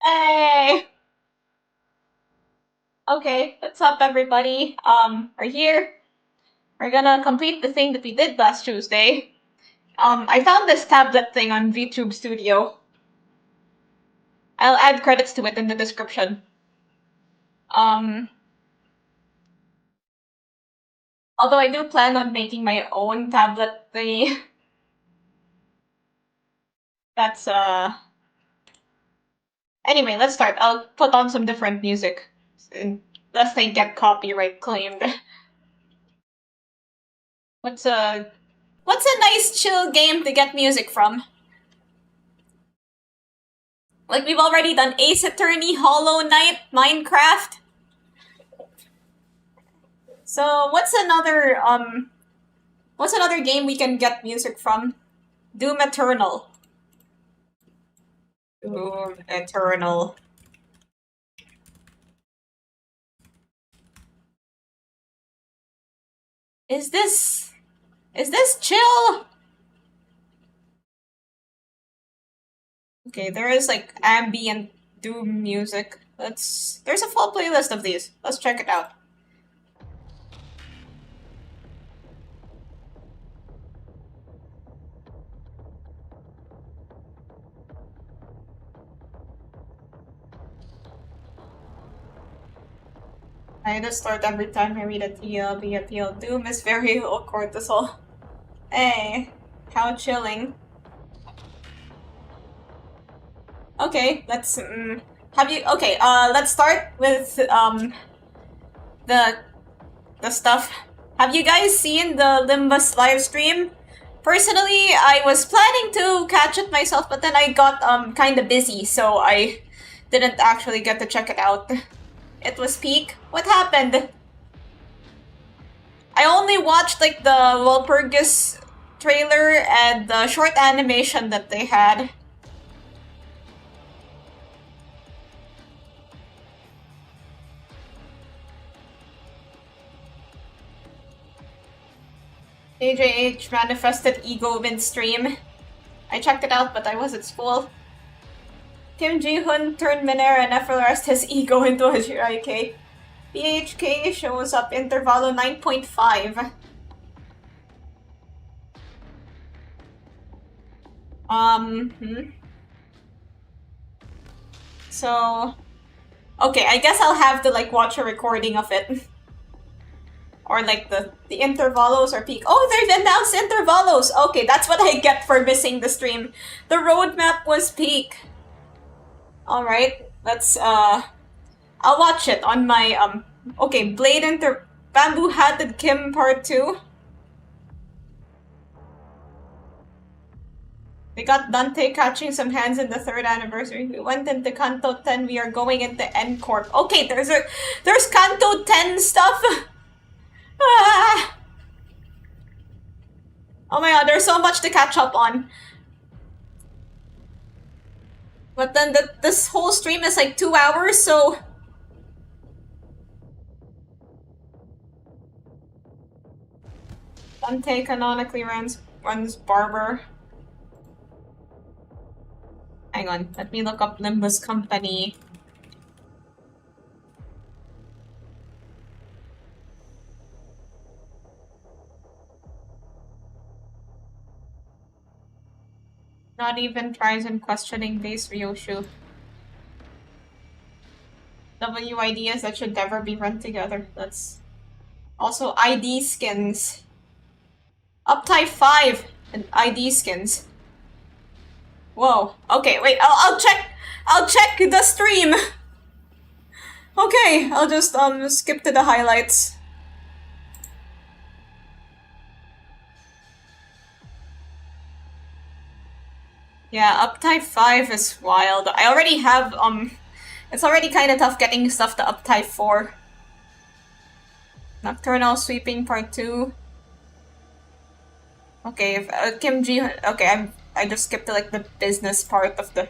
Hey! Okay, what's up, everybody? We're here. We're gonna complete the thing that we did last Tuesday. I found this tablet thing on VTube Studio. I'll add credits to it in the description. Um, Although I do plan on making my own tablet thingy. That's, Anyway, let's start. I'll put on some different music. Lest they get copyright claimed. What's a... What's a nice chill game to get music from? Like, we've already done Ace Attorney, Hollow Knight, Minecraft. So, what's another game we can get music from? Doom Eternal. Doom Eternal. Is this chill? Okay, there is like ambient Doom music. There's a full playlist of these. Let's check it out. I just start every time I read a TLB appeal. Doom is very low cortisol. Hey, how chilling. Okay, let's let's start with the stuff. Have you guys seen the Limbus live stream? Personally, I was planning to catch it myself, but then I got kind of busy, so I didn't actually get to check it out. It was peak. What happened? I only watched like the Walpurgis trailer and the short animation that they had. AJH manifested ego mid-stream. I checked it out, but I was at school. Kim Ji-hoon turned Minera and effortlessed his ego into a Jiraiya. BHK shows up intervalo 9.5. So... Okay, I guess I'll have to like watch a recording of it. Or like the intervalos or peak. Oh, they've announced intervalos! Okay, that's what I get for missing the stream. The roadmap was peak. Alright, let's I'll watch it on my okay, Bamboo Hatted Kim Part 2. We got Dante catching some hands in the 3rd anniversary. We went into Kanto 10, we are going into N Corp. Okay, there's Kanto 10 stuff! Ah. Oh my god, there's so much to catch up on. But then this whole stream is like 2 hours, so... Dante canonically runs Barber. Hang on, let me look up Limbus Company. Not even tries in questioning base Ryoshu. W ideas that should never be run together. That's also ID skins. Uptype 5 and ID skins. Whoa. Okay, wait. I'll check the stream. Okay, I'll just skip to the highlights. Yeah, Uptype 5 is wild. I already have it's already kind of tough getting stuff to Uptype 4. Nocturnal Sweeping Part 2. Okay, if Kim Ji... Okay, I just skipped to, like, the business part of the...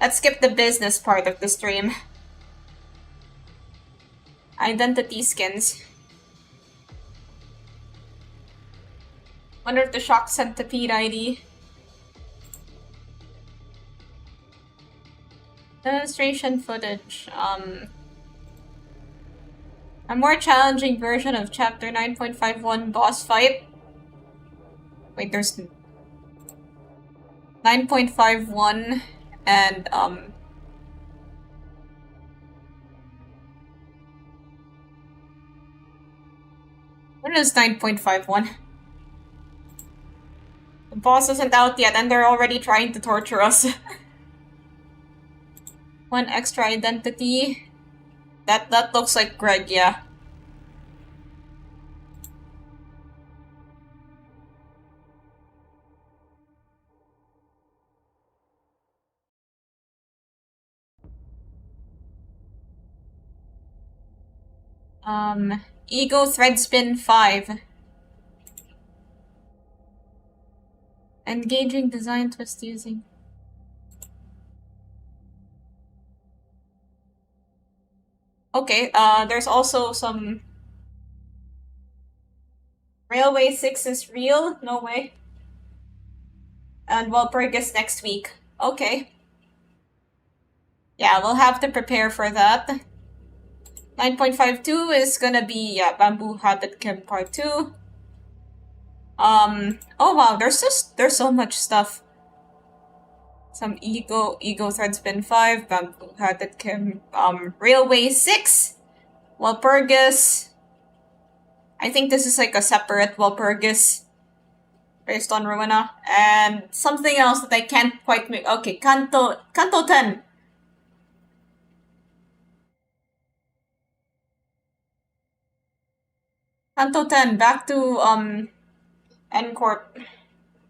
Let's skip the business part of the stream. Identity skins. Wonder if the Shock Centipede ID... Demonstration footage. A more challenging version of Chapter 9.51 boss fight. Wait, there's 9.51 and what is 9.51? The boss isn't out yet and they're already trying to torture us. One extra identity. That looks like Greg, yeah. Ego Thread Spin 5. Engaging design twist using. Okay, there's also some... Railway 6 is real? No way. And Walpurgis next week. Okay. Yeah, we'll have to prepare for that. 9.52 is gonna be Bamboo Habit Kim Part 2. Oh wow, there's so much stuff. Some Ego Thread Spin 5, Bamboo Habit Kim, Railway 6, Walpurgis. I think this is like a separate Walpurgis based on Ruina. And something else that I can't quite make. Okay, Kanto 10. Kanto 10, back to N-Corp.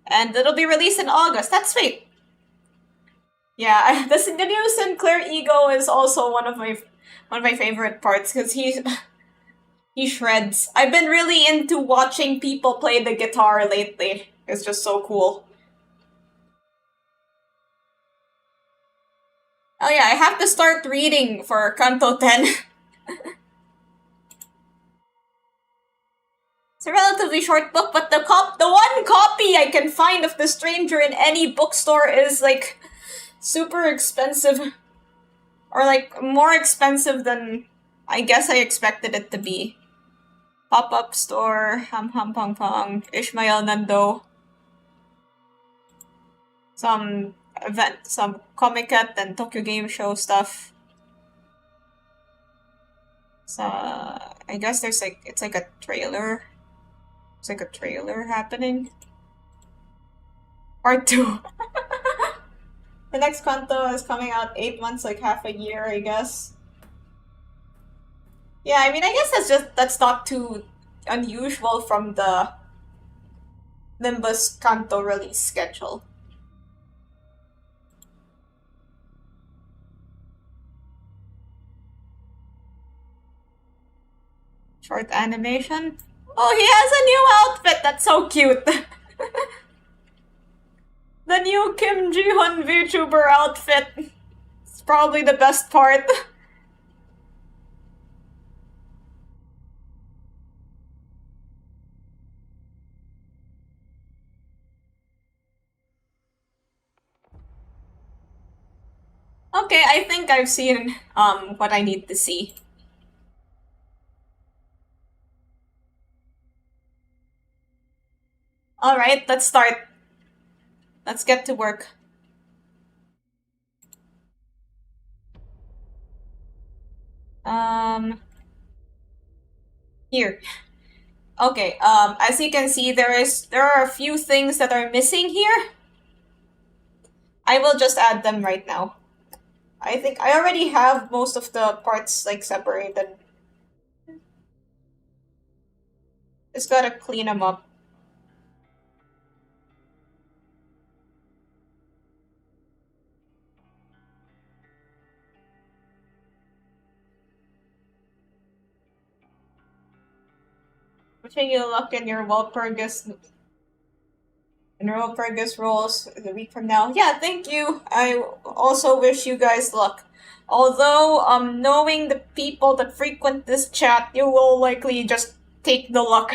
And it'll be released in August. That's sweet. Yeah, the new Sinclair Ego is also one of my favorite parts because he shreds. I've been really into watching people play the guitar lately. It's just so cool. Oh yeah, I have to start reading for Kanto 10. It's a relatively short book, but the one copy I can find of The Stranger in any bookstore is like super expensive. Or like more expensive than I guess I expected it to be. Pop-up store, Ham Ham Pong Pong, Ishmael Nando. Some Comic-Con and Tokyo Game Show stuff. So I guess there's like it's like a trailer. It's like a trailer happening. Part 2. The next Kanto is coming out 8 months, like half a year, I guess. Yeah, I mean, I guess that's not too unusual from the Nimbus Kanto release schedule. Short animation. Oh, he has a new outfit! That's so cute! The new Kim Ji-hoon VTuber outfit. It's probably the best part. Okay, I think I've seen what I need to see. Alright, let's start. Let's get to work. Here. Okay, as you can see, there are a few things that are missing here. I will just add them right now. I think I already have most of the parts like separated. Just gotta clean them up. Wishing you luck in your Walpurgis roles a week from now. Yeah, thank you. I also wish you guys luck. Although, knowing the people that frequent this chat, you will likely just take the luck.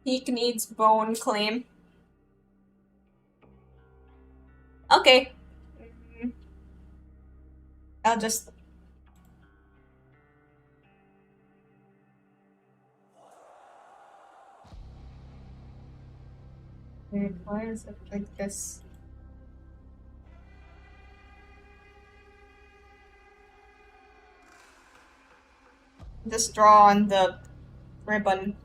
Peak needs bone claim. Okay. I'll just... Wait, why is it like this? Just draw on the ribbon.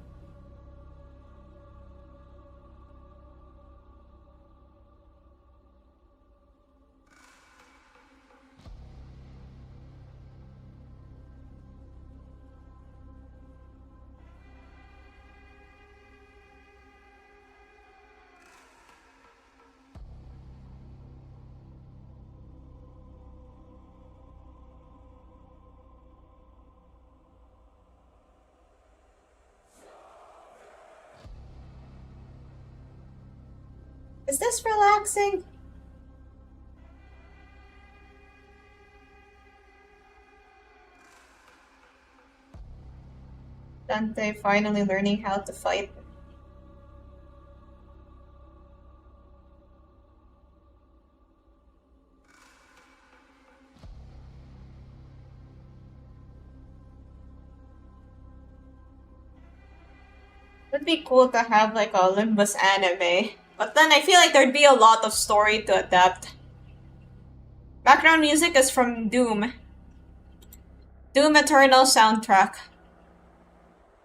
Is this relaxing? Dante finally learning how to fight. Would be cool to have like a Olympus anime. But then I feel like there'd be a lot of story to adapt. Background music is from Doom. Doom Eternal soundtrack.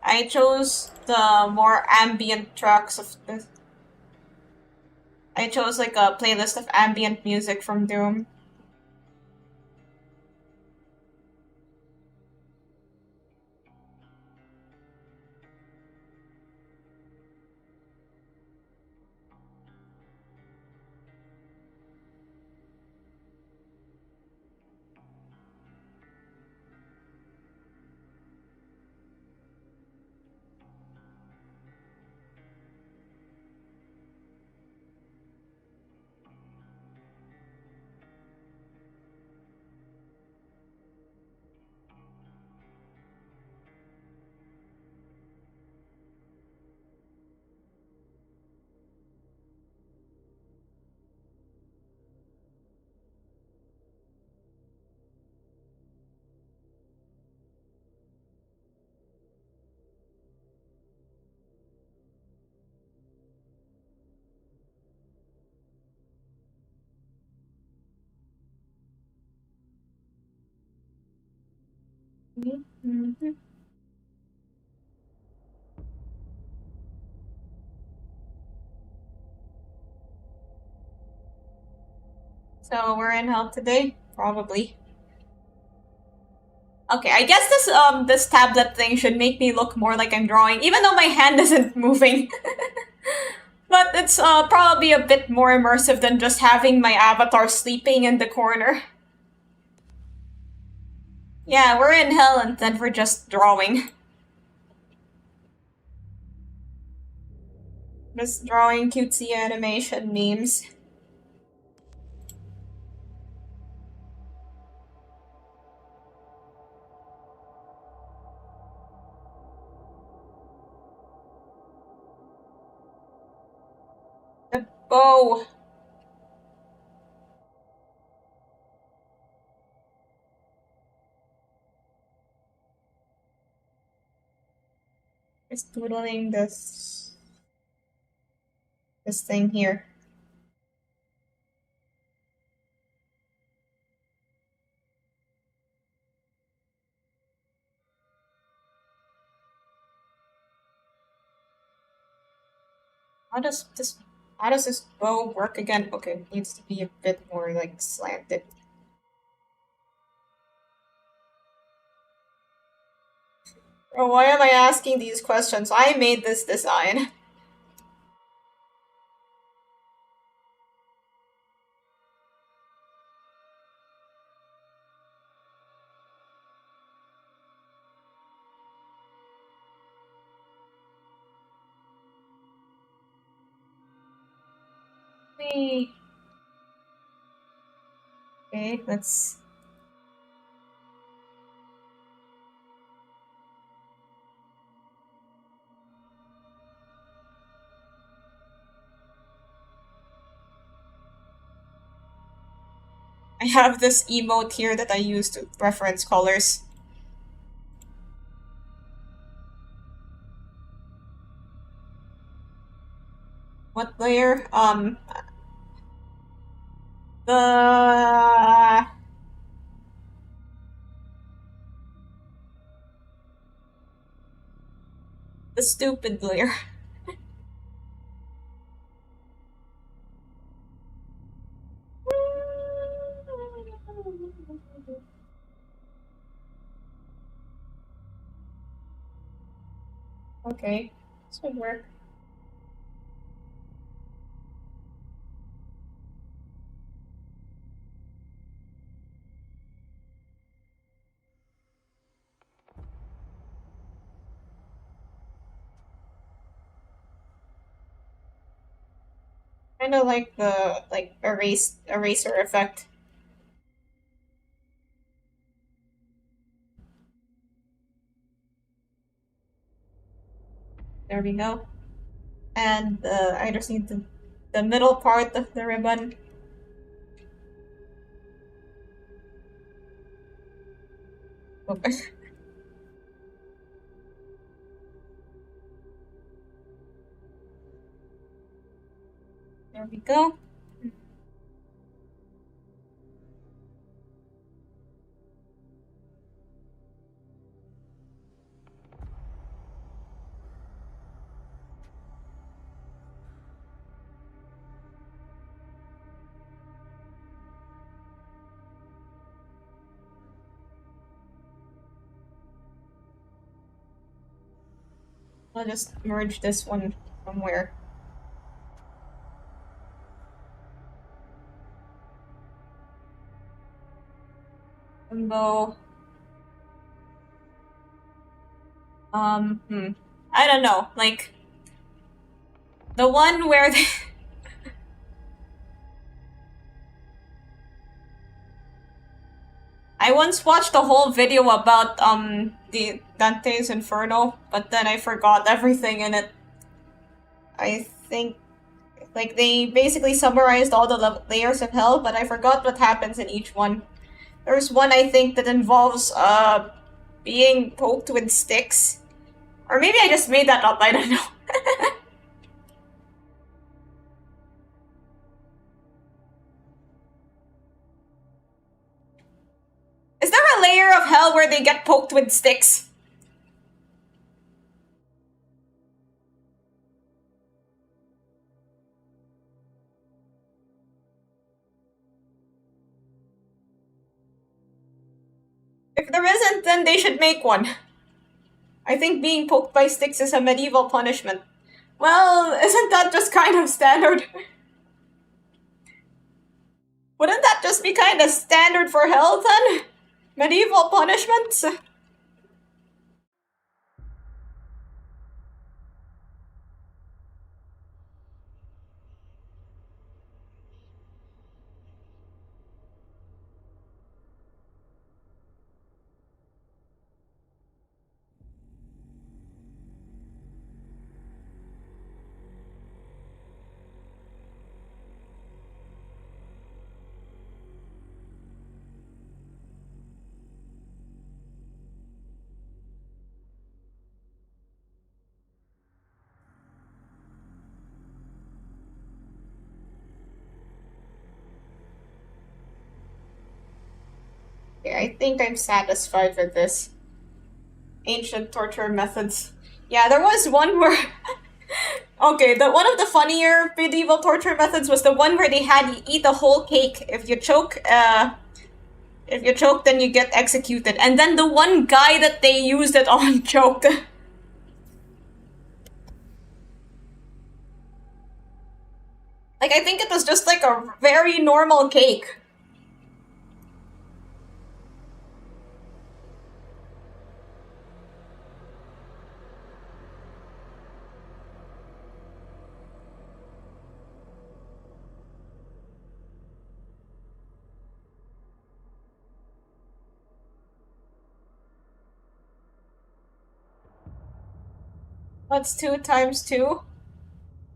I chose the more ambient tracks of the... I chose like a playlist of ambient music from Doom. Mm-hmm. So we're in hell today? Probably. Okay, I guess this tablet thing should make me look more like I'm drawing, even though my hand isn't moving. But it's probably a bit more immersive than just having my avatar sleeping in the corner. Yeah, we're in hell and then we're just drawing. Just drawing cutesy animation memes. The bow. Just doodling this thing here. How does this bow work again? Okay, it needs to be a bit more like slanted. Oh, why am I asking these questions? I made this design. Whee. Okay, let's... I have this emote here that I use to reference colors. What layer? The stupid layer. Okay, this would work. Kind of like the eraser effect. There we go. And I just need the middle part of the ribbon. There we go. I'll just merge this one somewhere. Limbo. I don't know. Like, the one where they... I once watched a whole video about, the Dante's Inferno, but then I forgot everything in it. I think, like, they basically summarized all the layers of hell, but I forgot what happens in each one. There's one, I think, that involves, being poked with sticks. Or maybe I just made that up, I don't know. Is there a layer of hell where they get poked with sticks? If there isn't, then they should make one. I think being poked by sticks is a medieval punishment. Well, isn't that just kind of standard? Wouldn't that just be kind of standard for hell then? Medieval punishments? Okay, I think I'm satisfied with this. Ancient torture methods. Yeah, there was one where... Okay, one of the funnier medieval torture methods was the one where they had you eat a whole cake. If you choke, then you get executed. And then the one guy that they used it on choked. Like, I think it was just like a very normal cake. What's 2 times 2?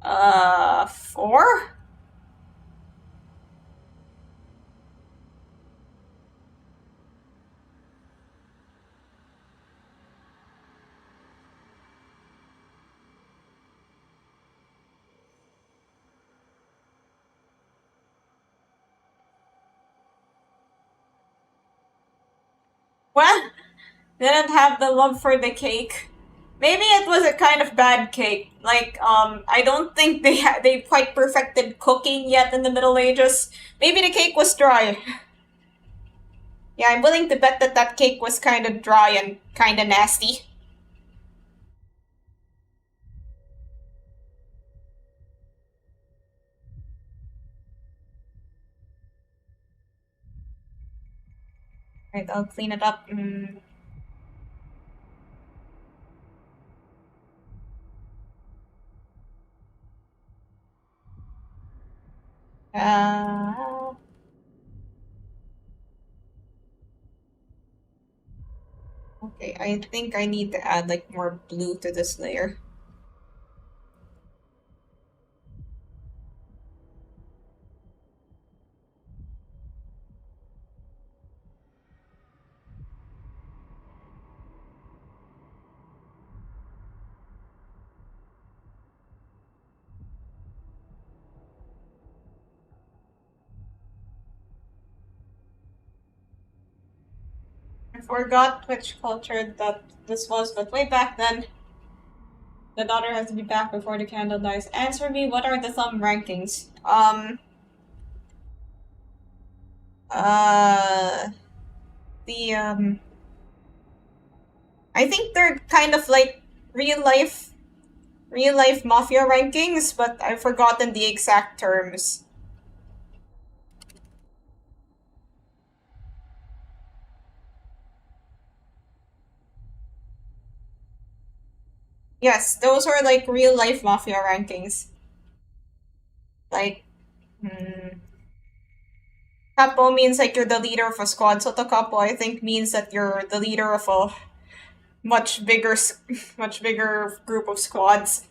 4? Well, didn't have the love for the cake. Maybe it was a kind of bad cake. Like, I don't think they quite perfected cooking yet in the Middle Ages. Maybe the cake was dry. Yeah, I'm willing to bet that that cake was kind of dry and kind of nasty. Right, I'll clean it up. Uh, okay, I think I need to add like more blue to this layer. I forgot which culture that this was, but way back then, the daughter has to be back before the candle dies. Answer me, what are the thumb rankings? Uh, the, I think they're kind of like real life, real life mafia rankings, but I've forgotten the exact terms. Yes, those are like real life mafia rankings. Like, hmm, capo means like you're the leader of a squad. Soto capo, I think, means that you're the leader of a much bigger, much bigger group of squads.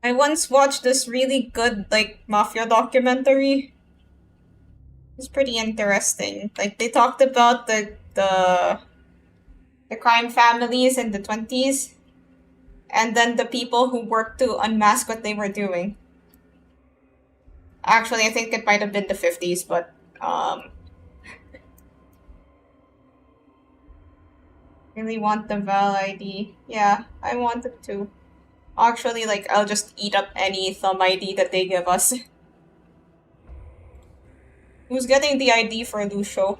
I once watched this really good like mafia documentary. It's pretty interesting. Like they talked about the crime families in the 20s and then the people who worked to unmask what they were doing. Actually, I think it might have been the 50s, but really want the Val ID. Yeah, I want it too. Actually, like I'll just eat up any thumb ID that they give us. Who's getting the ID for Lucio?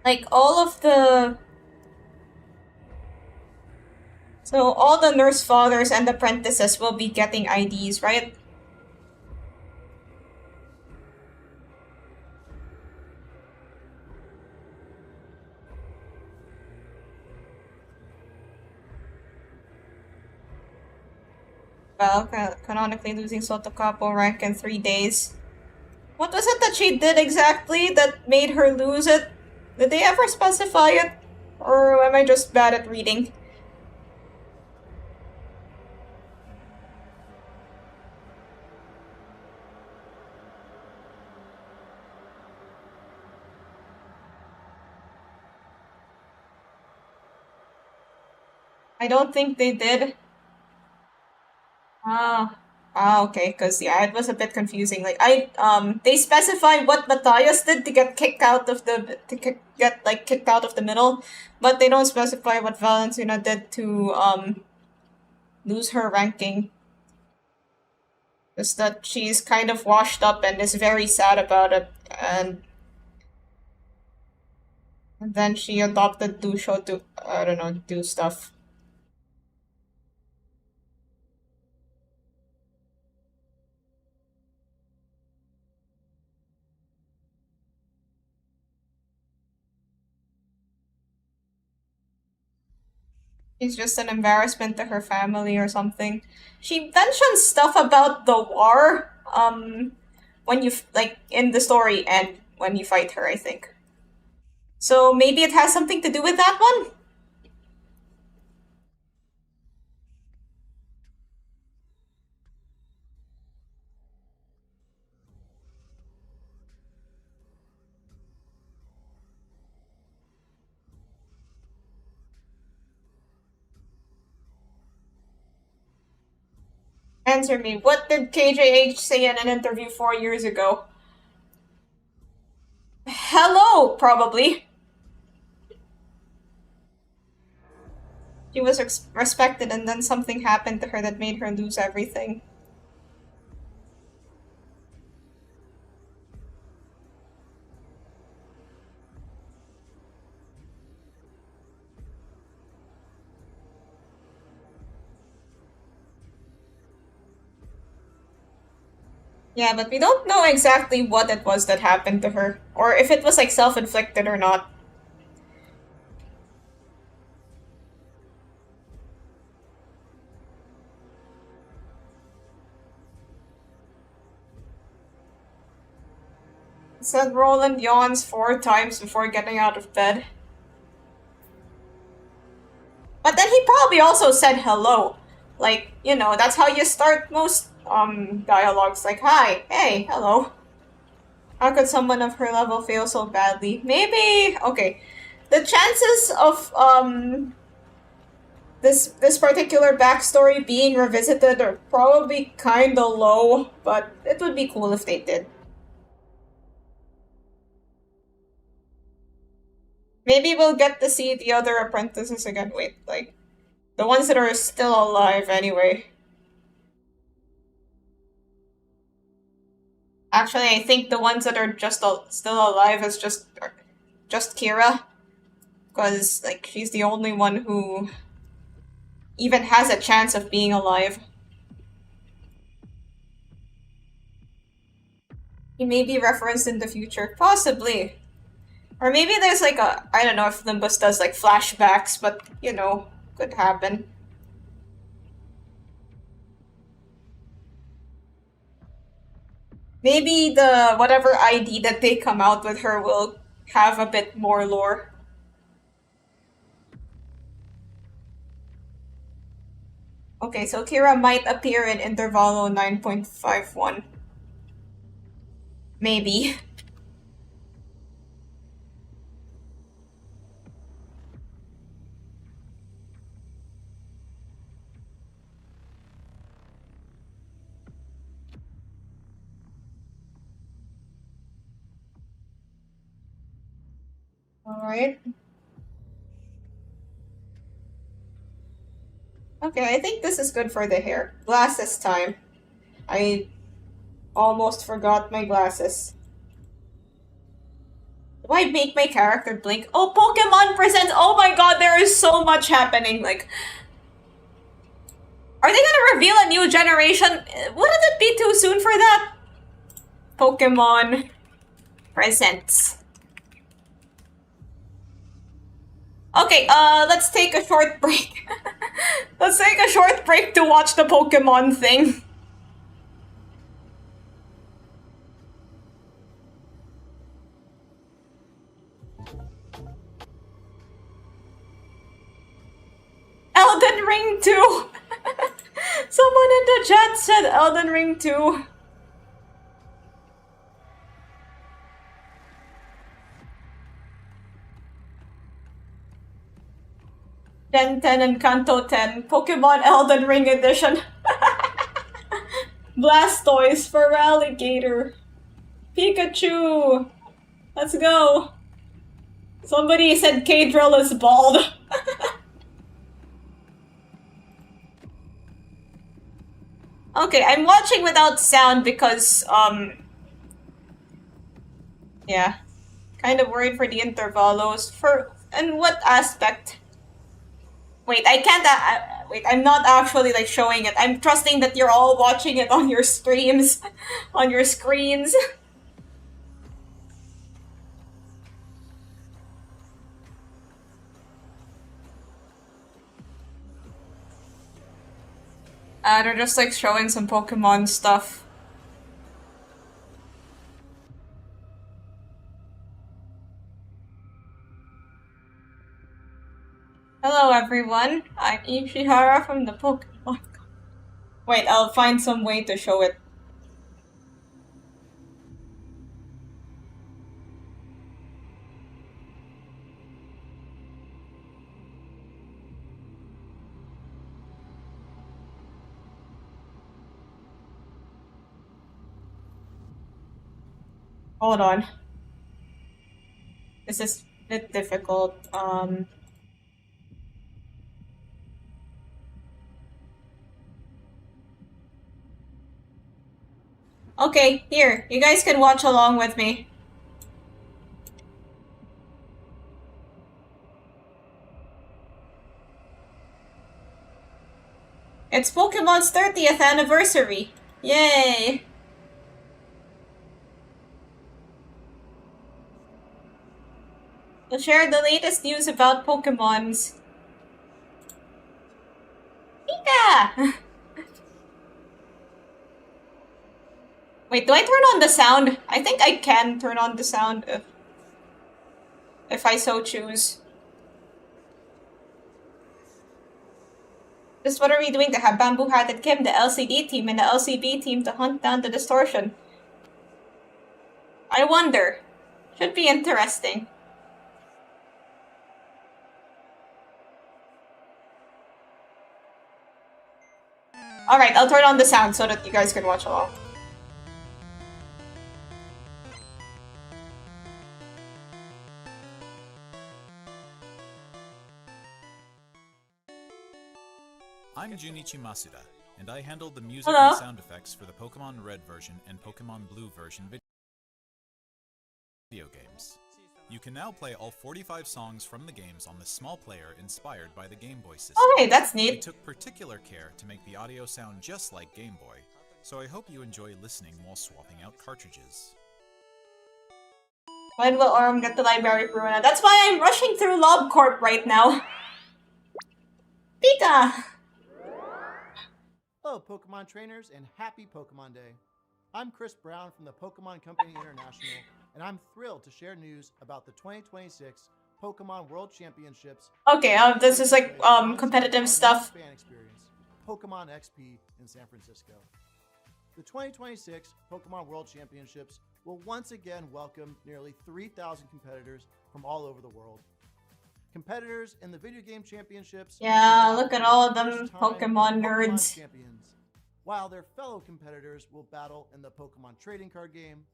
Like all of the so all the nurse fathers and apprentices will be getting IDs, right? Well, canonically losing Sotocapo rank in 3 days. What was it that she did exactly that made her lose it? Did they ever specify it? Or am I just bad at reading? I don't think they did. Ah. Okay, because yeah, it was a bit confusing. Like they specify what Matthias did to get kicked out of the get like kicked out of the middle, but they don't specify what Valentina did to lose her ranking. Just that she's kind of washed up and is very sad about it, and then she adopted Dusho to I don't know do stuff. She's just an embarrassment to her family or something. She mentions stuff about the war. When you like in the story and when you fight her, I think. So maybe it has something to do with that one? Answer me. What did KJH say in an interview 4 years ago? Hello, probably. She was respected and then something happened to her that made her lose everything. Yeah, but we don't know exactly what it was that happened to her, or if it was like self-inflicted or not. It said Roland yawns 4 times before getting out of bed. But then he probably also said hello. Like, you know, that's how you start most dialogues. Like, hi, hey, hello. How could someone of her level fail so badly? Maybe okay. The chances of this particular backstory being revisited are probably kinda low, but it would be cool if they did. Maybe we'll get to see the other apprentices again. Wait, like the ones that are still alive anyway. Actually, I think the ones that are just still alive is just Kira, because like she's the only one who even has a chance of being alive. He may be referenced in the future, possibly, or maybe there's like a I don't know if Limbus does like flashbacks, but you know could happen. Maybe the whatever ID that they come out with her will have a bit more lore. Okay, so Kira might appear in Intervalo 9.51. Maybe. Alright. Okay, I think this is good for the hair. Glasses time. I almost forgot my glasses. Do I make my character blink? Oh, Pokemon presents! Oh my god, there is so much happening. Like, are they gonna reveal a new generation? Wouldn't it be too soon for that? Pokemon presents. Okay, let's take a short break. Let's take a short break to watch the Pokemon thing. Elden Ring 2! Someone in the chat said Elden Ring 2. Gen 10 and Kanto 10. Pokemon Elden Ring Edition. Blastoise, Feraligatr, Pikachu. Let's go. Somebody said K-Drill is bald. Okay, I'm watching without sound because, yeah. Kind of worried for the intervalos. In what aspect? Wait, I can't, wait, I'm not actually, like, showing it. I'm trusting that you're all watching it on your streams, on your screens. They're just, like, showing some Pokemon stuff. Hello everyone, I'm Ishihara from the Pokemon. Wait, I'll find some way to show it. Hold on. This is a bit difficult. Okay, here. You guys can watch along with me. It's Pokemon's 30th anniversary. Yay! We'll share the latest news about Pokemons. Pika! Wait, do I turn on the sound? I think I can turn on the sound if I so choose. Just what are we doing to have Bamboo Hatted Kim, the LCD team, and the LCB team to hunt down the distortion? I wonder. Should be interesting. Alright, I'll turn on the sound so that you guys can watch along. I'm Junichi Masuda, and I handled the music Hello. and sound effects for the Pokemon Red version and Pokemon Blue version video games. You can now play all 45 songs from the games on this small player inspired by the Game Boy system. Oh, hey, that's We neat. took particular care to make the audio sound just like Game Boy, so I hope you enjoy listening while swapping out cartridges. When will Orm get the library for Runa? That's why I'm rushing through LobCorp right now. Pika! Hello, Pokemon trainers, and happy Pokemon Day. I'm Chris Brown from the Pokemon Company International, and I'm thrilled to share news about the 2026 Pokemon World Championships. Okay, this is like, competitive stuff. Fan experience, Pokemon XP in San Francisco. The 2026 Pokemon World Championships will once again welcome nearly 3,000 competitors from all over the world. Competitors in the video game championships. Yeah, look at all of them first-time Pokemon nerds. champions, while their fellow competitors will battle in the Pokemon trading card game,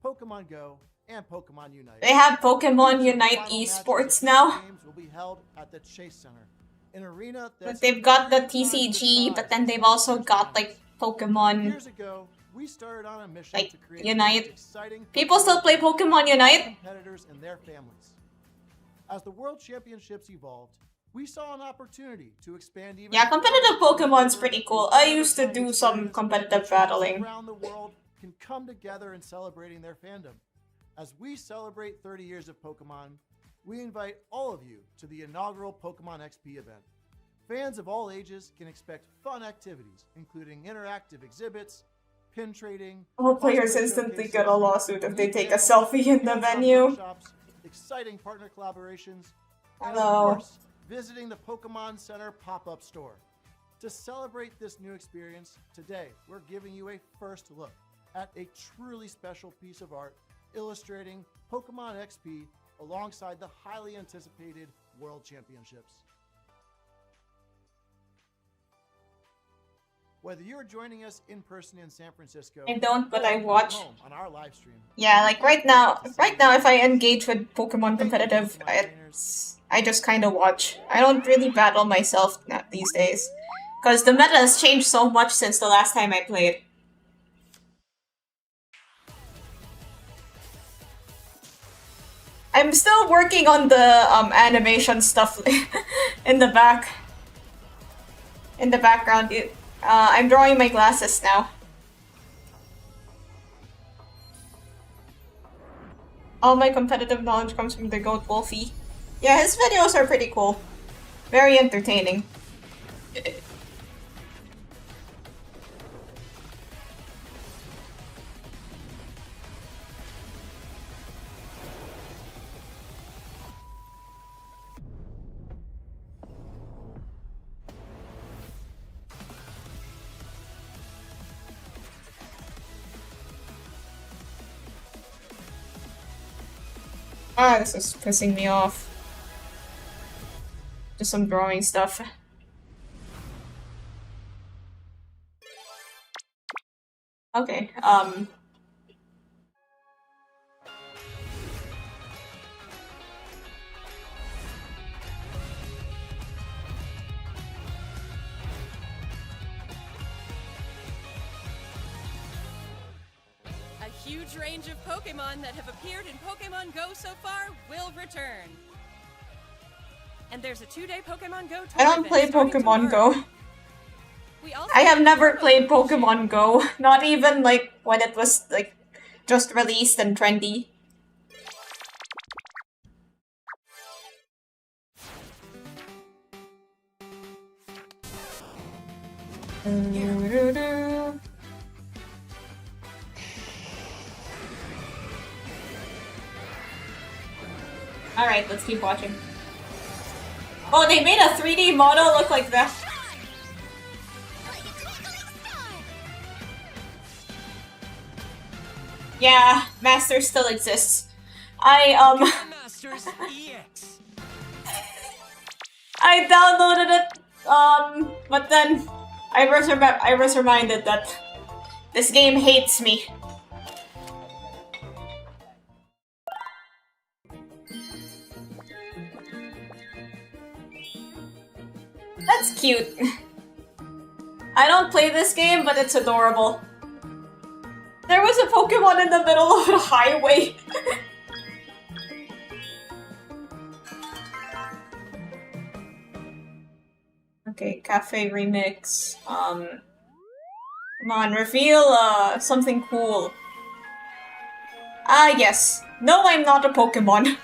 Pokemon Go, and Pokemon Unite. They have Pokemon These Unite final matches esports of now. games will be held at the Chase Center, an arena But that's they've got the 10 times the TCG, size but then they've of also the got Giants. like Pokemon. Years ago, we started on a mission Like, to create Unite. exciting People still play Pokemon Unite? competitors and their families. As the World Championships evolved, we saw an opportunity to expand even Yeah, competitive further. Pokemon's pretty cool. I used to do some competitive battling. Around the world can come together in celebrating their fandom. As we celebrate 30 years of Pokemon, we invite all of you to the inaugural Pokemon XP event. Fans of all ages can expect fun activities, including interactive exhibits, pin trading. All players cosplay instantly showcases, get a lawsuit if they unique take a panels, selfie in the hands-on venue. workshops, exciting partner collaborations, and Hello. of course, visiting the Pokemon Center pop-up store. To celebrate this new experience, today we're giving you a first look at a truly special piece of art illustrating Pokemon XP alongside the highly anticipated World Championships. Whether you're joining us in person in San Francisco, I don't, but or I watch. home on our live stream, Yeah, like right now, if I engage with Pokemon competitive, I just kind of watch. I don't really battle myself these days. Because the meta has changed so much since the last time I played. I'm still working on the animation stuff in the back. In the background. I'm drawing my glasses now. All my competitive knowledge comes from the Goat Wolfie. Yeah, his videos are pretty cool. Very entertaining. Ah, this is pissing me off. Just some drawing stuff. Okay, A huge range of Pokemon that have appeared in Pokemon Go so far will return. And there's a 2-day Pokemon Go tournament. I don't play Pokemon tomorrow. Go. We also I have never have played Pokemon Go. Not even like when it was like just released and trendy. Alright, let's keep watching. Oh, they made a 3D model look like that. Yeah, Master still exists. Masters EX. I downloaded it, but then I was reminded that this game hates me. That's cute. I don't play this game, but it's adorable. There was a Pokemon in the middle of a highway. Okay, cafe remix. Come on, reveal something cool. Ah, yes. No, I'm not a Pokemon.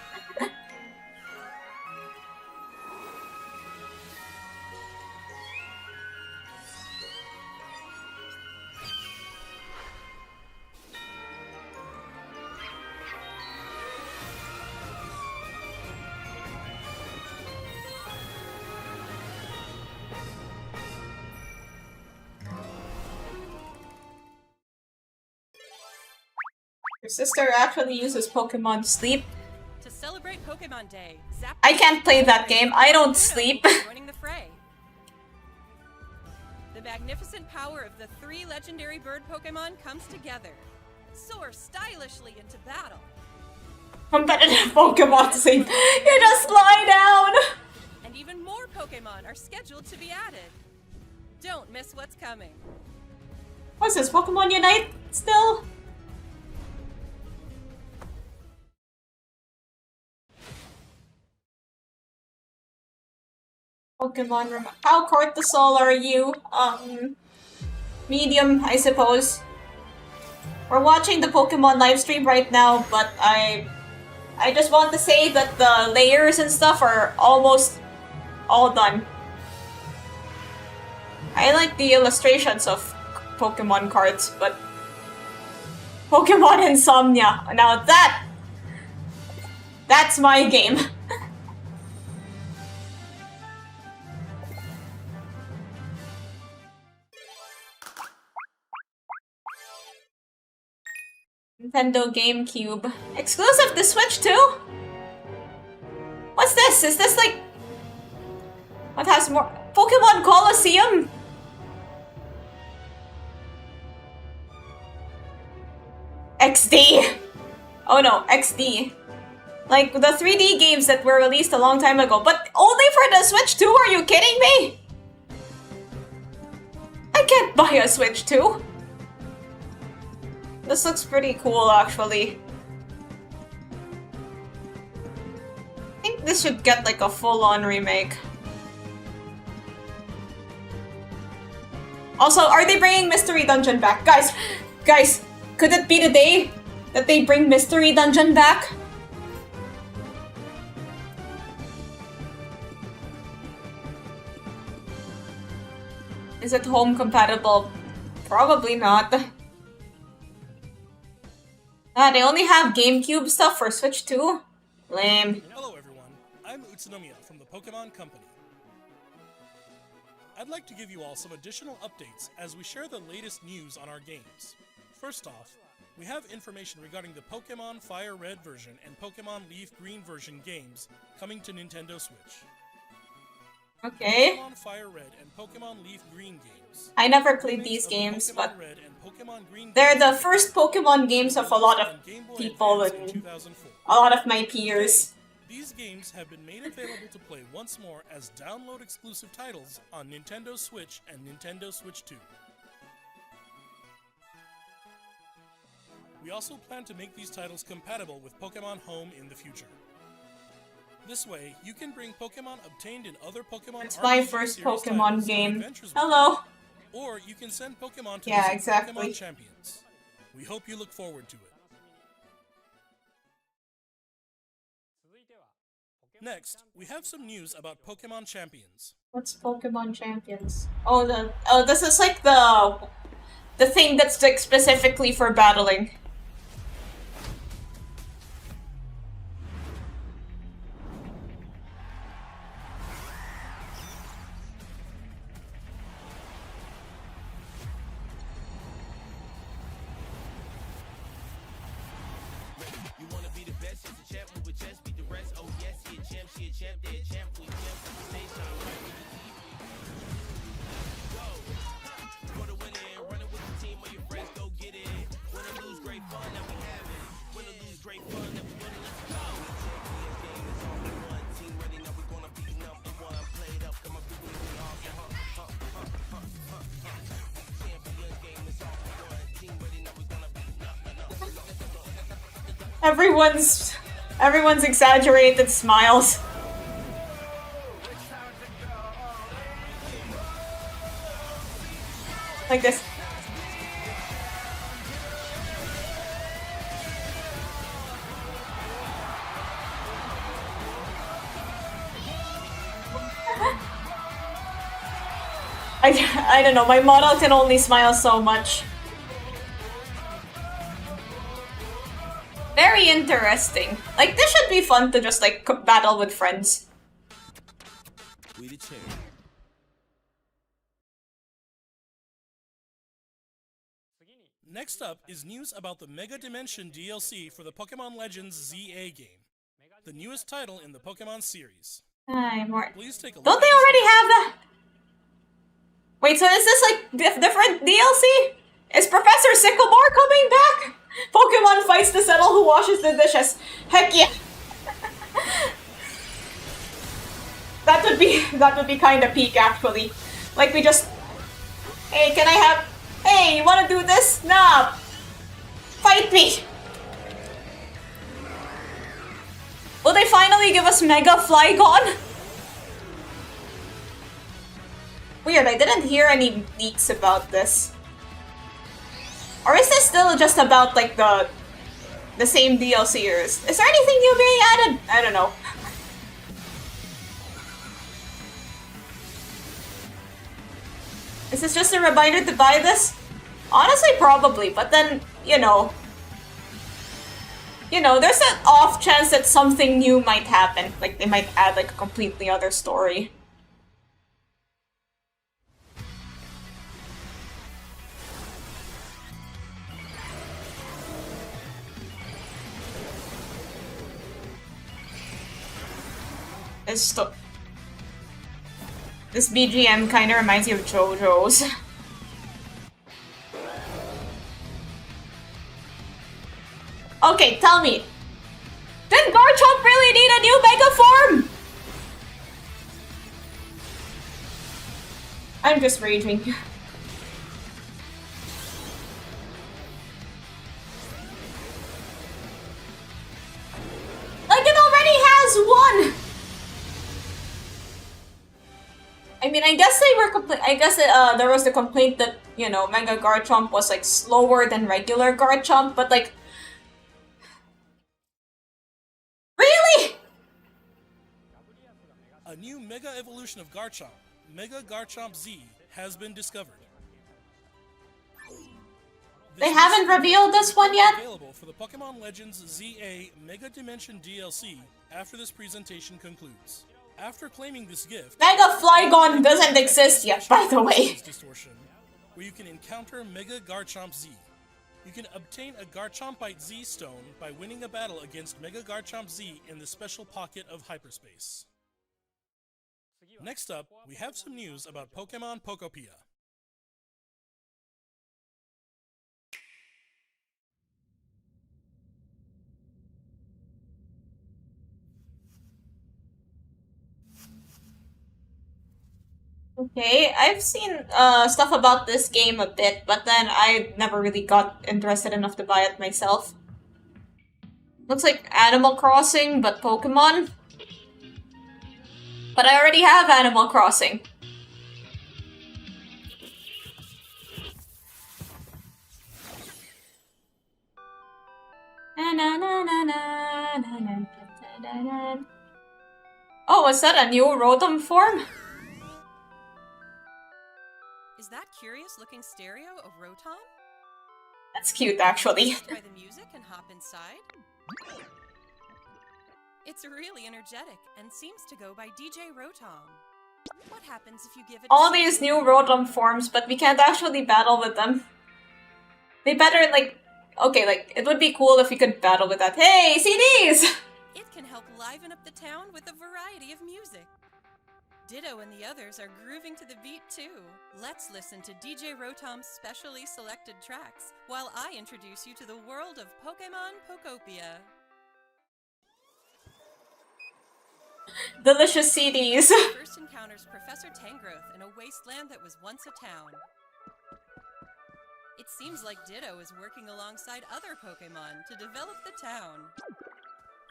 Your sister actually uses Pokemon Sleep. To celebrate Pokemon Day, I can't play that game. I don't sleep. Joining the fray. The magnificent power of the 3 legendary bird Pokemon comes together. Soar stylishly into battle. Competitive Pokemon Sleep. You just lie down. And even more Pokemon are scheduled to be added. Don't miss what's coming. What's this, Pokemon Unite still? Pokemon how cortisol are you? Medium, I suppose. We're watching the Pokemon livestream right now, but I just want to say that the layers and stuff are almost all done. I like the illustrations of Pokemon cards, but Pokemon Insomnia. Now that's my game. Nintendo GameCube. Exclusive to Switch too? What's this? Is this like... What has more... Pokemon Colosseum? XD. Oh no, XD. Like the 3D games that were released a long time ago, but only for the Switch 2? Are you kidding me? I can't buy a Switch 2. This looks pretty cool, actually. I think this should get like a full-on remake. Also, are they bringing Mystery Dungeon back? Guys, could it be the day that they bring Mystery Dungeon back? Is it home compatible? Probably not. Ah, they only have GameCube stuff for Switch 2? Lame. Hello everyone, I'm Utsunomiya from the Pokemon Company. I'd like to give you all some additional updates as we share the latest news on our games. First off, We have information regarding the Pokemon Fire Red version and Pokemon Leaf Green version games coming to Nintendo Switch. Okay. Pokemon Fire Red and Pokemon Leaf Green games. I never played these games, Pokemon but Red and Pokemon Green they're games the first Pokemon games of a lot of on Game Boy people Advance in and 2004. a lot of my peers. These games have been made available to play once more as download exclusive titles on Nintendo Switch and Nintendo Switch 2. We also plan to make these titles compatible with Pokemon Home in the future. This way, you can bring Pokemon obtained in other Pokemon It's my RPG first series Pokemon titles on game. adventures with Hello. you. Or you can send Pokemon to Yeah, visit exactly. Pokemon Champions. We hope you look forward to it. Next, we have some news about Pokemon Champions. What's Pokemon Champions? Oh, this is like the thing that's like specifically for battling. You wanna be the best, just a champ, move with chest, beat the rest. Oh yes, he a champ, she a champ, they a champ, we champ, so the stage shine right with the TV. Go, for the winning, running with the team or your friends, go get it. Win or lose, great fun that we have it. Win or lose, great fun that we win, let's go. Champions game is all we want. Team ready, now we gonna be number one. Played up, come up, we awesome. Champions game is all we want. Team ready, now we gonna be number one. Everyone's exaggerated smiles. Like this. I don't know, my model can only smile so much. Very interesting. Like, this should be fun to just, like, battle with friends. We the champ. Next up is news about the Mega Dimension DLC for the Pokemon Legends ZA game, the newest title in the Pokemon series. Hi, more. Please take a look. Don't they at this already video. have that? Wait, so is this like different DLC? Is Professor Sycamore coming back? Pokemon fights to settle who washes the dishes. Heck yeah! that would be kind of peak actually. Like we just, hey, can I have? Hey, you want to do this? Nah. Fight me. Will they finally give us Mega Flygon? Weird, I didn't hear any leaks about this. Or is this still just about like the same DLC, or is there anything new being added? I don't know. Is this just a reminder to buy this? Honestly, probably, but then, you know, there's an off chance that something new might happen. Like, they might add, like, a completely other story. This BGM kind of reminds you of JoJo's. Okay, tell me. Did Garchomp really need a new Mega Form? I'm just raging. Like, it already has one! I mean, I guess they were there was the complaint that, you know, Mega Garchomp was, like, slower than regular Garchomp, but, like... Really? A new Mega Evolution of Garchomp, Mega Garchomp Z, has been discovered. They haven't revealed this one yet? Available for the Pokemon Legends ZA Mega Dimension DLC after this presentation concludes. After claiming this gift, Mega Flygon doesn't exist yet, by the way. Distortion, where you can encounter Mega Garchomp Z. You can obtain a Garchompite Z stone by winning a battle against Mega Garchomp Z in the special pocket of hyperspace. Next up, we have some news about Pokemon Pokopia. Okay, I've seen stuff about this game a bit, but then I never really got interested enough to buy it myself. Looks like Animal Crossing, but Pokemon. But I already have Animal Crossing. Oh, was that a new Rotom form? Is that curious-looking stereo of Rotom? That's cute, actually. Try the music and hop inside. It's really energetic and seems to go by DJ Rotom. What happens if you give it All these new Rotom forms, but we can't actually battle with them. They better, like... Okay, like, it would be cool if we could battle with that. Hey, CDs! It can help liven up the town with a variety of music. Ditto and the others are grooving to the beat too. Let's listen to DJ Rotom's specially selected tracks while I introduce you to the world of Pokemon Pokopia. Delicious CDs. First encounters Professor Tangrowth in a wasteland that was once a town. It seems like Ditto is working alongside other Pokemon to develop the town.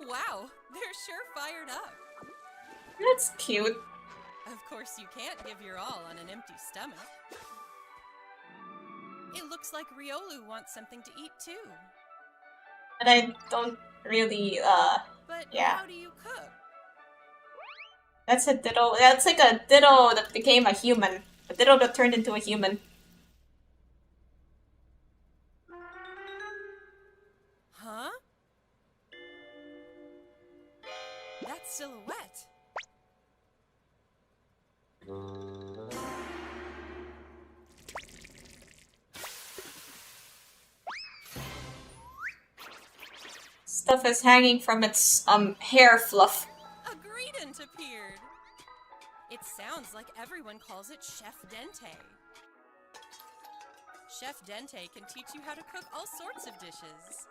Wow, they're sure fired up. That's cute. Of course, you can't give your all on an empty stomach. It looks like Riolu wants something to eat too. But I don't really, But yeah. how do you cook? That's a Ditto. That's like a Ditto that became a human. A Ditto that turned into a human. Huh? That silhouette. Stuff is hanging from its, hair fluff. A Greedent appeared. It sounds like everyone calls it Chef Dente. Chef Dente can teach you how to cook all sorts of dishes.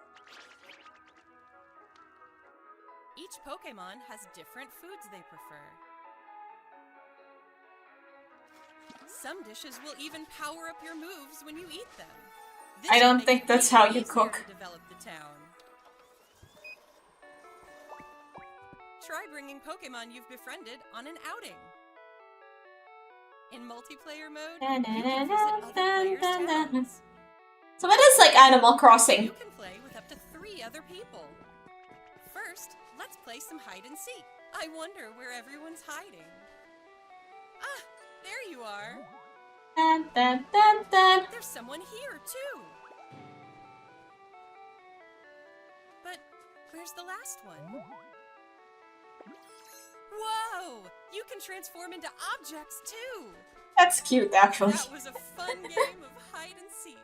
Each Pokemon has different foods they prefer. Some dishes will even power up your moves when you eat them. This I don't will make think it that's even how you easier cook. to develop the town. Try bringing Pokemon you've befriended on an outing. In multiplayer mode, you can visit other players' towns. So it is like Animal Crossing. You can play with up to 3 other people. First, let's play some hide and seek. I wonder where everyone's hiding. Ah, there you are. Dun, dun, dun, dun. There's someone here, too. But where's the last one? Whoa! You can transform into objects, too. That's cute, actually. That was a fun game of hide and seek.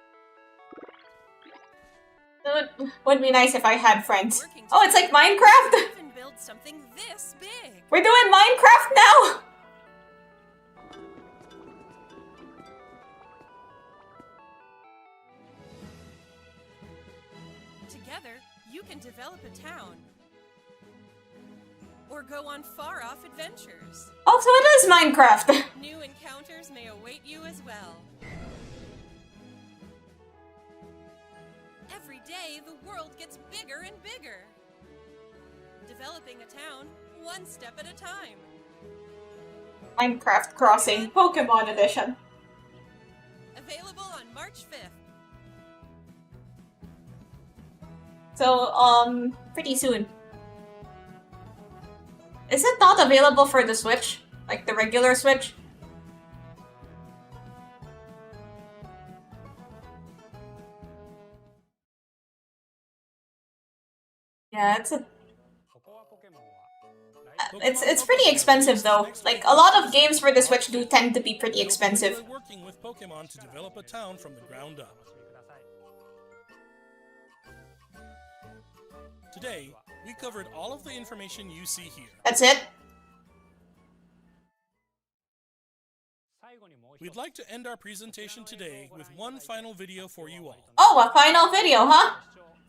It would be nice if I had friends. Working Oh, it's like Minecraft! even build something this big. We're doing Minecraft now! Together, you can develop a town. Or go on far-off adventures. Oh, so it is Minecraft! New encounters may await you as well. Every day, the world gets bigger and bigger. Developing a town, one step at a time. Minecraft Crossing Pokemon Edition. Available on March 5th. So, pretty soon. Is it not available for the Switch? Like the regular Switch? Yeah, it's pretty expensive though. Like a lot of games for the Switch do tend to be pretty expensive. Working with Pokemon to develop a town from the ground up. Today, we covered all of the information you see here. That's it? We'd like to end our presentation today with one final video for you all. Oh, a final video, huh?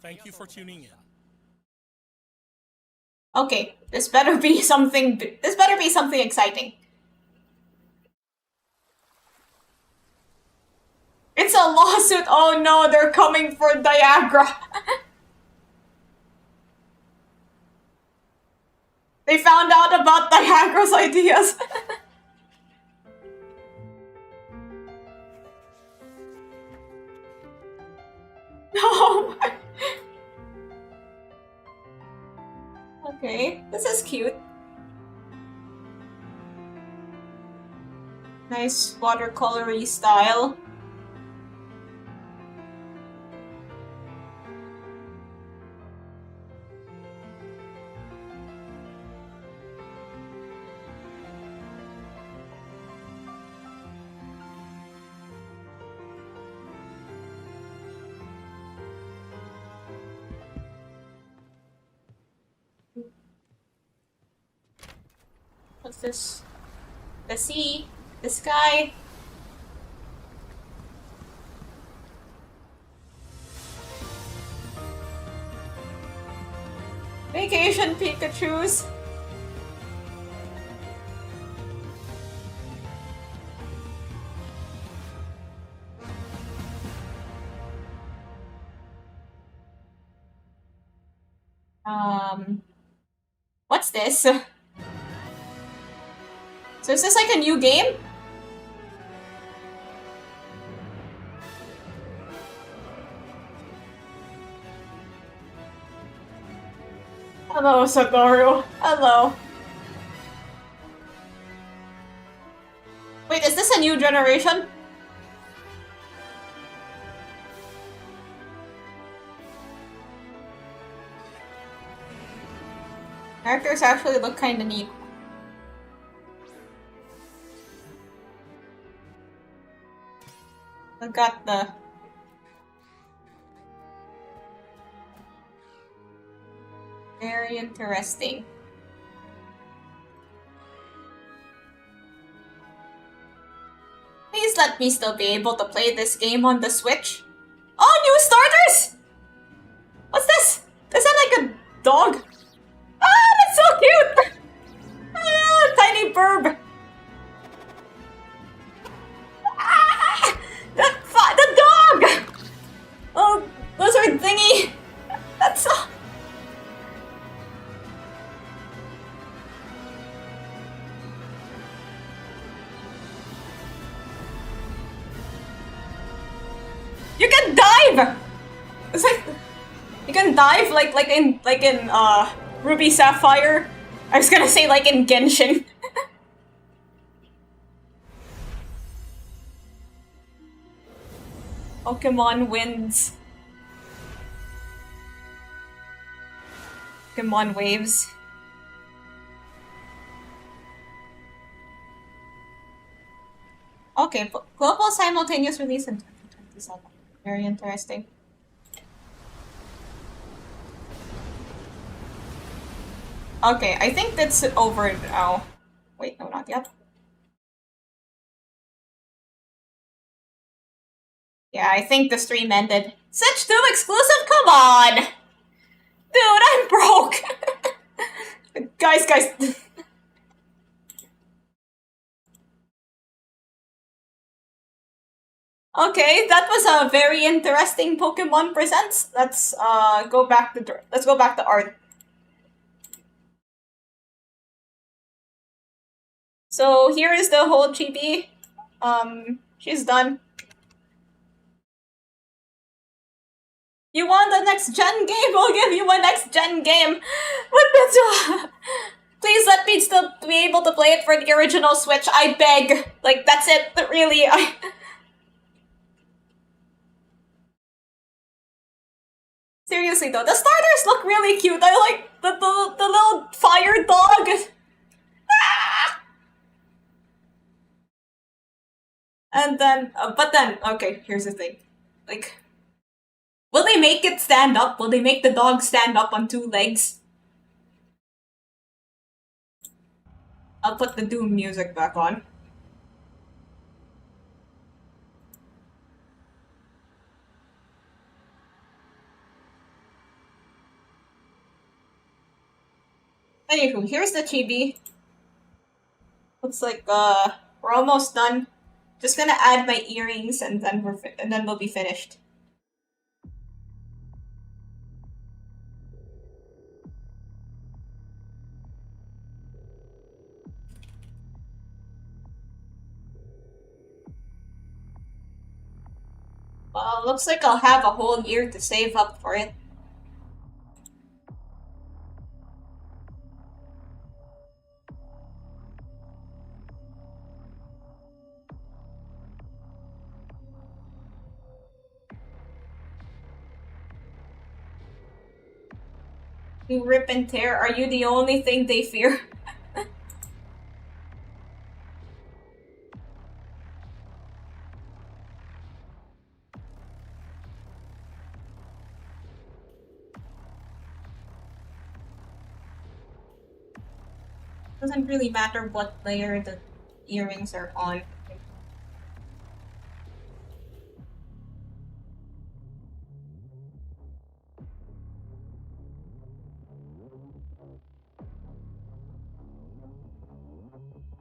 Thank you for tuning in. Okay, this better be something exciting. It's a lawsuit. Oh no, they're coming for Diagra. They found out about Diagra's ideas. No. Okay, this is cute. Nice watercolory style. What's this? The sea, the sky. Vacation Pikachus. What's this? So is this like a new game? Hello, Satoru. Hello. Wait, is this a new generation? Characters actually look kinda neat. I got the... Very interesting. Please let me still be able to play this game on the Switch. Oh, new starters! What's this? Is that like a dog? Ah, that's so cute! Ah, tiny burb. Ah, the dog! Oh, those are thingy. That's so... You can dive! It's like you can dive like in Ruby Sapphire. I was gonna say like in Genshin. Pokemon wins. Pokemon waves. Okay, global simultaneous release in 2027. Very interesting. Okay, I think that's over now. Wait, no, not yet. Yeah, I think the stream ended. Such 2 exclusive? Come on! Dude, I'm broke! Guys. Okay, that was a very interesting Pokemon Presents. Let's go back to art. So here is the whole chibi. She's done. You want the next gen game? We'll give you a next gen game. What the? Please let me still be able to play it for the original Switch. I beg. Like that's it. Really. Seriously though, the starters look really cute. I like the little fire dog. Ah! And then, but then, okay, here's the thing. Like, Will they make it stand up? Will they make the dog stand up on 2 legs? I'll put the Doom music back on. Anywho, here's the chibi. Looks like we're almost done. Just gonna add my earrings and then we'll be finished. Well, looks like I'll have a whole year to save up for it. You rip and tear, are you the only thing they fear? Doesn't really matter what layer the earrings are on.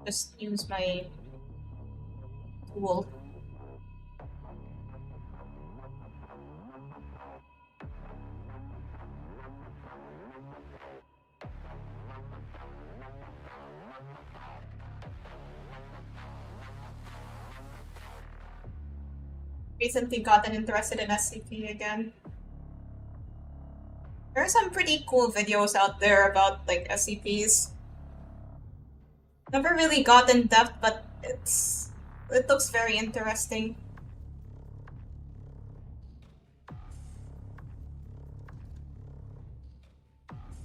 Just use my tool. Recently gotten interested in SCP again. There are some pretty cool videos out there about like SCPs. Never really got in depth, but it looks very interesting.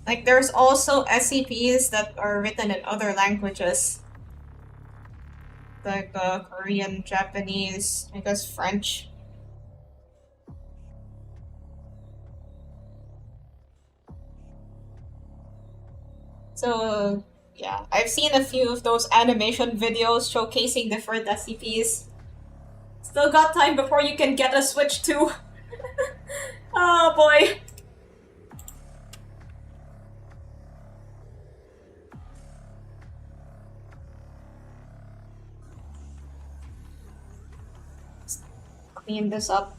Like there's also SCPs that are written in other languages. Like Korean, Japanese, I guess French. So yeah, I've seen a few of those animation videos showcasing different SCPs. Still got time before you can get a Switch too. Oh boy. Let's clean this up.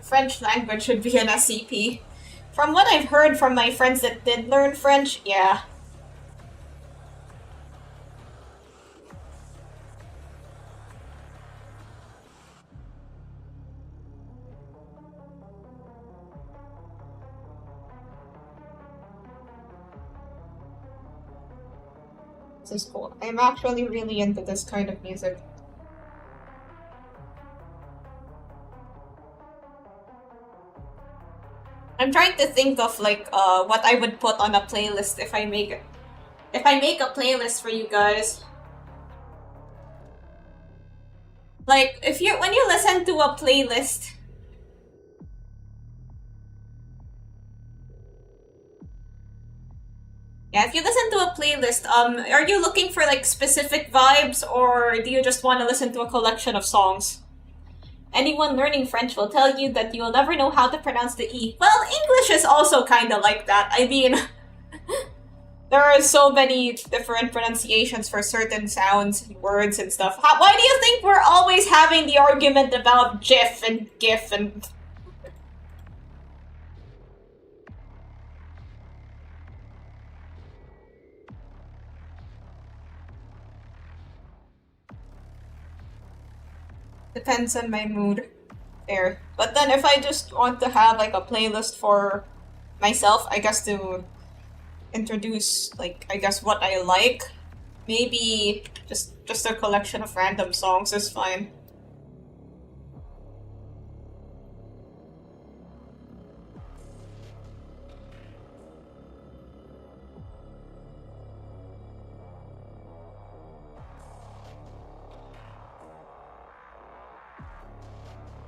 French language should be an SCP. From what I've heard from my friends that did learn French, yeah. This is cool. I'm actually really into this kind of music. I'm trying to think of like what I would put on a playlist if I make it. If I make a playlist for you guys. Like if you when you listen to a playlist. Yeah, if you listen to a playlist, are you looking for like specific vibes or do you just want to listen to a collection of songs? Anyone learning French will tell you that you will never know how to pronounce the E. Well, English is also kind of like that. I mean, there are so many different pronunciations for certain sounds and words and stuff. Why do you think we're always having the argument about GIF and GIF and... Depends on my mood. There. But then if I just want to have like a playlist for myself, I guess to introduce like I guess what I like, maybe just a collection of random songs is fine.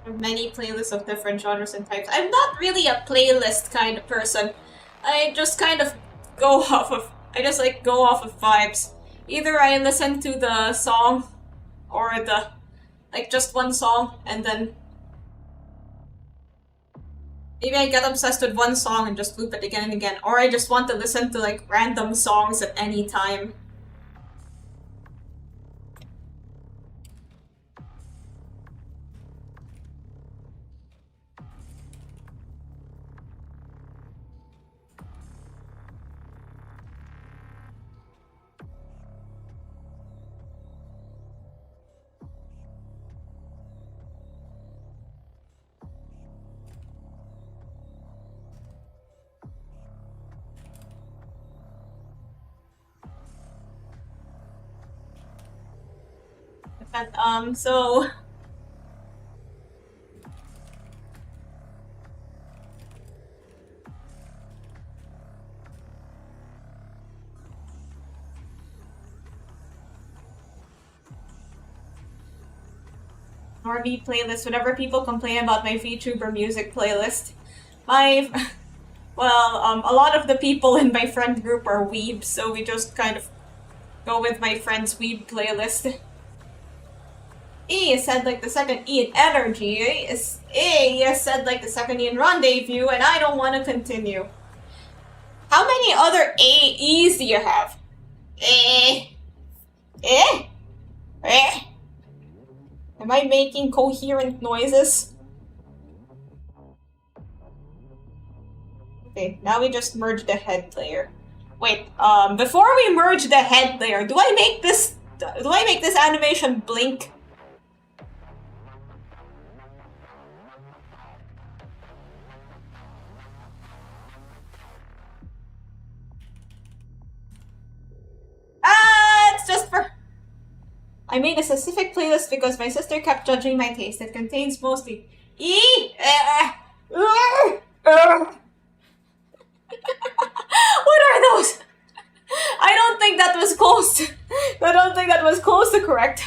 Many playlists of different genres and types. I'm not really a playlist kind of person. I just kind of go off of... I just like go off of vibes. Either I listen to the song or the... like just one song and then... maybe I get obsessed with one song and just loop it again and again. Or I just want to listen to like random songs at any time. But, so... RV playlist, whenever people complain about my VTuber music playlist. Well, a lot of the people in my friend group are weebs, so we just kind of go with my friend's weeb playlist. E is said like the second E in energy. E is said like the second E in rendezvous, and I don't want to continue. How many other E's do you have? Am I making coherent noises? Okay, now we just merge the head layer. Wait, before we merge the head layer, do I make this animation blink? It's just for... I made a specific playlist because my sister kept judging my taste. It contains mostly what are those? I don't think that was close to... I don't think that was close to correct.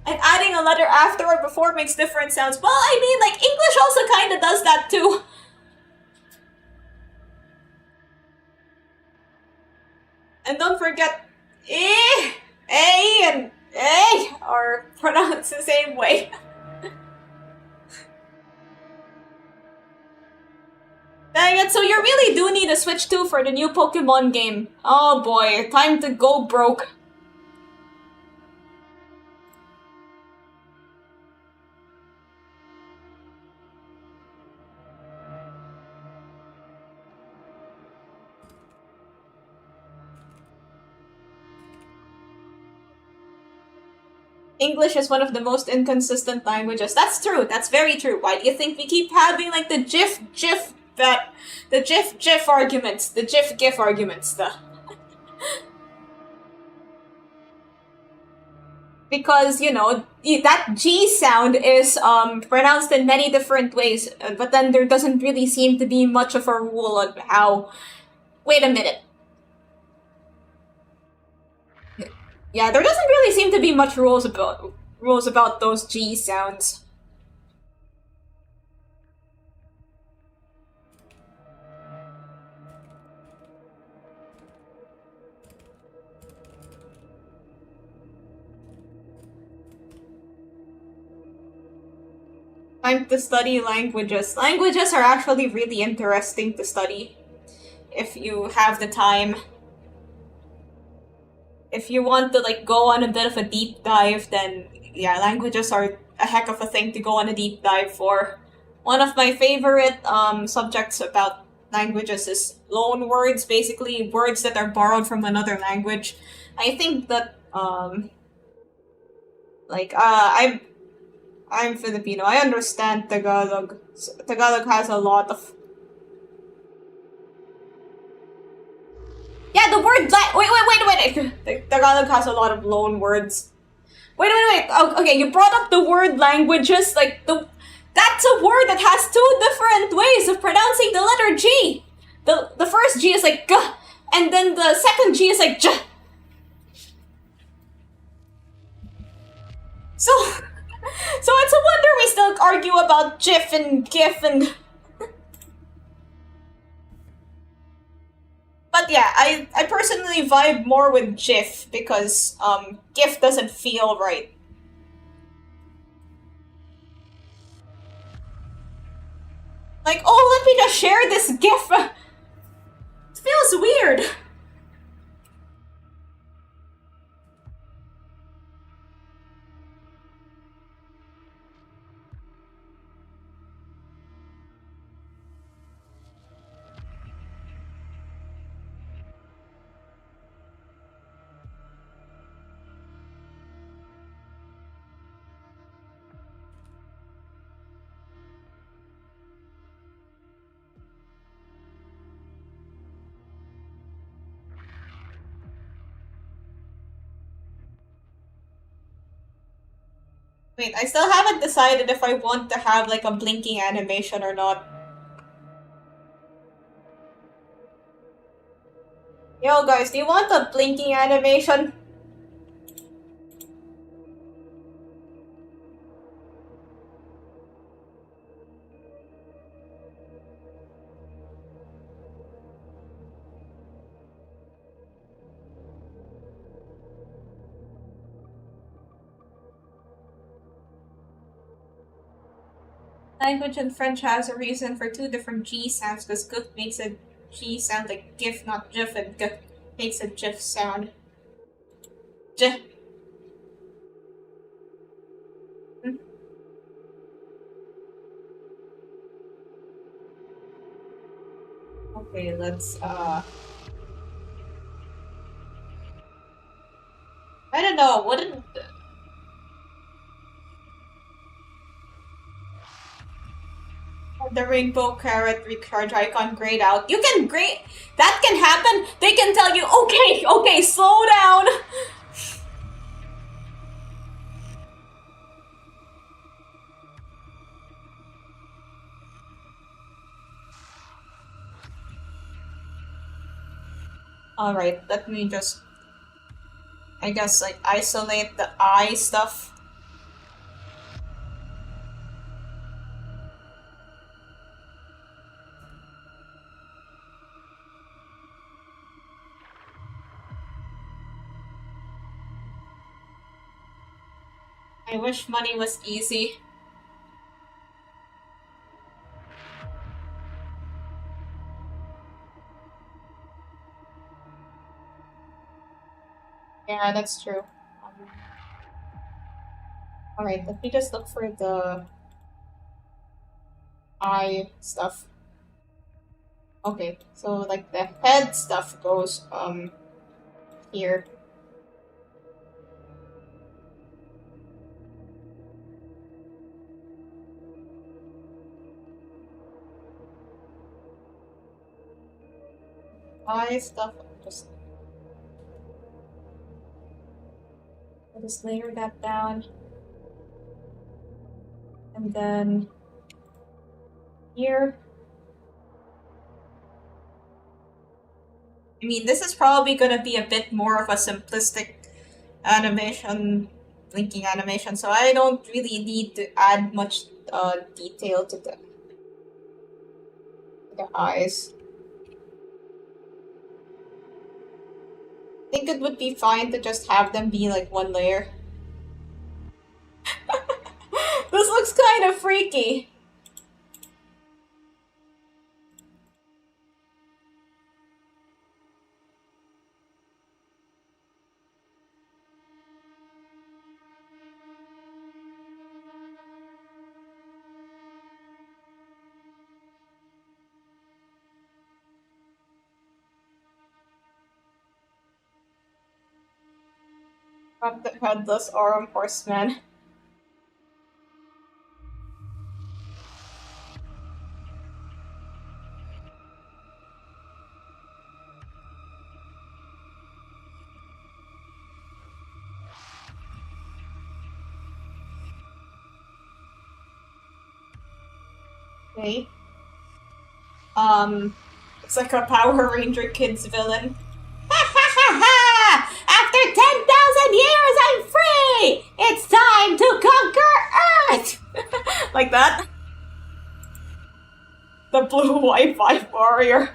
And adding a letter after or before makes different sounds. Well, I mean, like, English also kind of does that too. And don't forget, A and A are pronounced the same way. Dang it, so you really do need a Switch 2 for the new Pokemon game. Oh boy, time to go broke. English is one of the most inconsistent languages. That's true. That's very true. Why do you think we keep having like the GIF arguments, the GIF arguments, because, you know, that G sound is pronounced in many different ways, but then there doesn't really seem to be much of a rule on how... Wait a minute. Yeah, there doesn't really seem to be much rules about those G sounds. Time to study languages. Languages are actually really interesting to study if you have the time. If you want to like go on a bit of a deep dive, then yeah, languages are a heck of a thing to go on a deep dive for. One of my favorite subjects about languages is loan words, basically words that are borrowed from another language. I think that I'm Filipino. I understand Tagalog. Tagalog has a lot of... Yeah, the word wait. Tagalog has a lot of loan words. Wait. Oh, okay, you brought up the word languages. Like, that's a word that has two different ways of pronouncing the letter G. The first G is like G, and then the second G is like J. So it's a wonder we still argue about GIF and GIF and... But yeah, I personally vibe more with GIF because GIF doesn't feel right. Like, oh, let me just share this GIF. It feels weird. Wait, I still haven't decided if I want to have like a blinking animation or not. Yo guys, do you want a blinking animation? Language in French has a reason for two different G sounds because GIF makes a G sound like GIF, not GIF, and GIF makes a GIF sound. GIF. Okay, let's, I don't know, wouldn't... The rainbow carrot recharge icon grayed out. You can grade... That can happen! They can tell you, okay, slow down! Alright, let me just... I guess, like, isolate the eye stuff. I wish money was easy. Yeah, that's true. Alright, let me just look for the eye stuff. Okay, so like the head stuff goes here. Eye stuff, I'll just layer that down. And then here. I mean, this is probably gonna be a bit more of a simplistic animation, blinking animation, so I don't really need to add much detail to the eyes. I think it would be fine to just have them be like one layer. This looks kind of freaky. From the headless Aurum horseman. Okay. It's like a Power Ranger Kids villain. After 10,000 years, I'm free! It's time to conquer Earth! Like that? blue Wi-Fi warrior.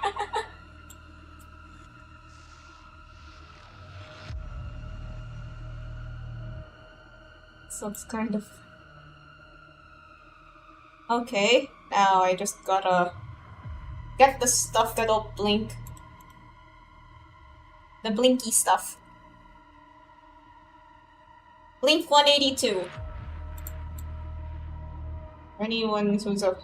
So it's kind of... Okay, now I just gotta get the stuff that'll blink. The blinky stuff. Blink 182. For anyone who's a...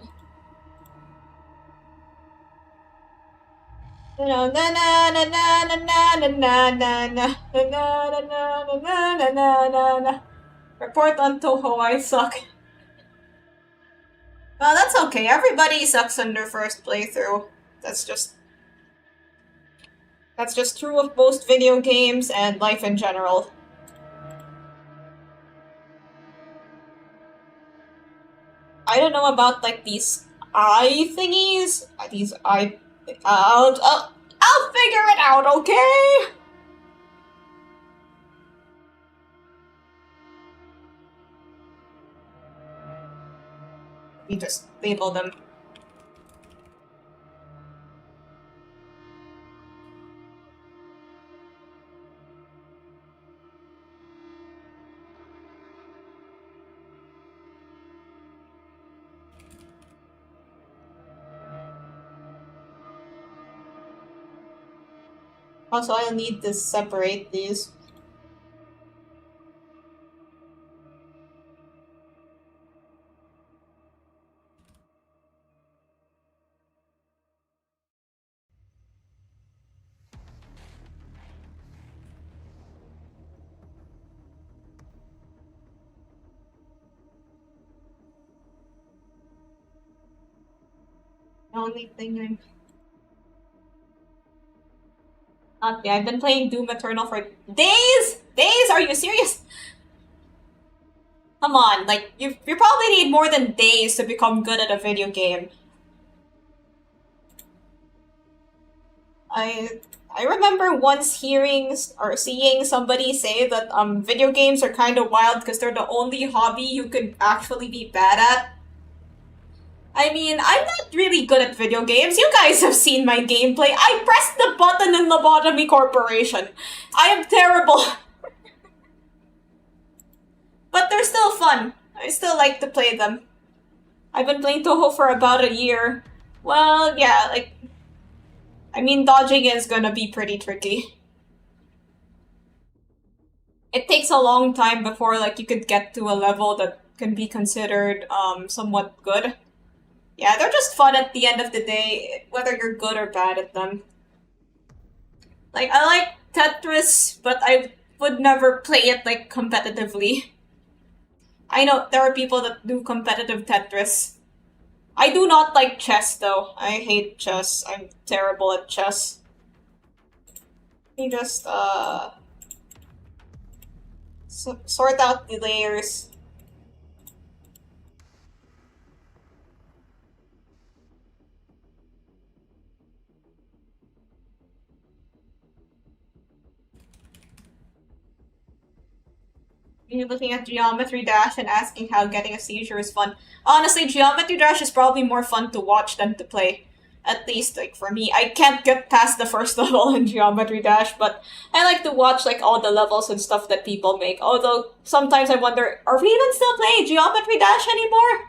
Na na na na na na na na na na na na na na. Report on Toho, I suck. Well, that's okay. Everybody sucks on their first playthrough. That's just true of most video games and life in general. I don't know about like these eye thingies. These eye. I'll figure it out. Okay. We just label them. Also, I'll need to separate these. The only thing I'm... Okay, I've been playing Doom Eternal for days? Days? Are you serious? Come on, like, you probably need more than days to become good at a video game. I remember once hearing or seeing somebody say that video games are kind of wild because they're the only hobby you could actually be bad at. I mean, I'm not really good at video games. You guys have seen my gameplay. I pressed the button in Lobotomy Corporation. I am terrible. But they're still fun. I still like to play them. I've been playing Toho for about a year. Well, yeah, like... I mean, dodging is gonna be pretty tricky. It takes a long time before, like, you could get to a level that can be considered, somewhat good. Yeah, they're just fun at the end of the day, whether you're good or bad at them. Like, I like Tetris, but I would never play it, like, competitively. I know there are people that do competitive Tetris. I do not like chess, though. I hate chess. I'm terrible at chess. Let me just, sort out the layers. You're looking at Geometry Dash and asking how getting a seizure is fun. Honestly, Geometry Dash is probably more fun to watch than to play. At least, like, for me. I can't get past the first level in Geometry Dash, but I like to watch, like, all the levels and stuff that people make. Although, sometimes I wonder, are we even still playing Geometry Dash anymore?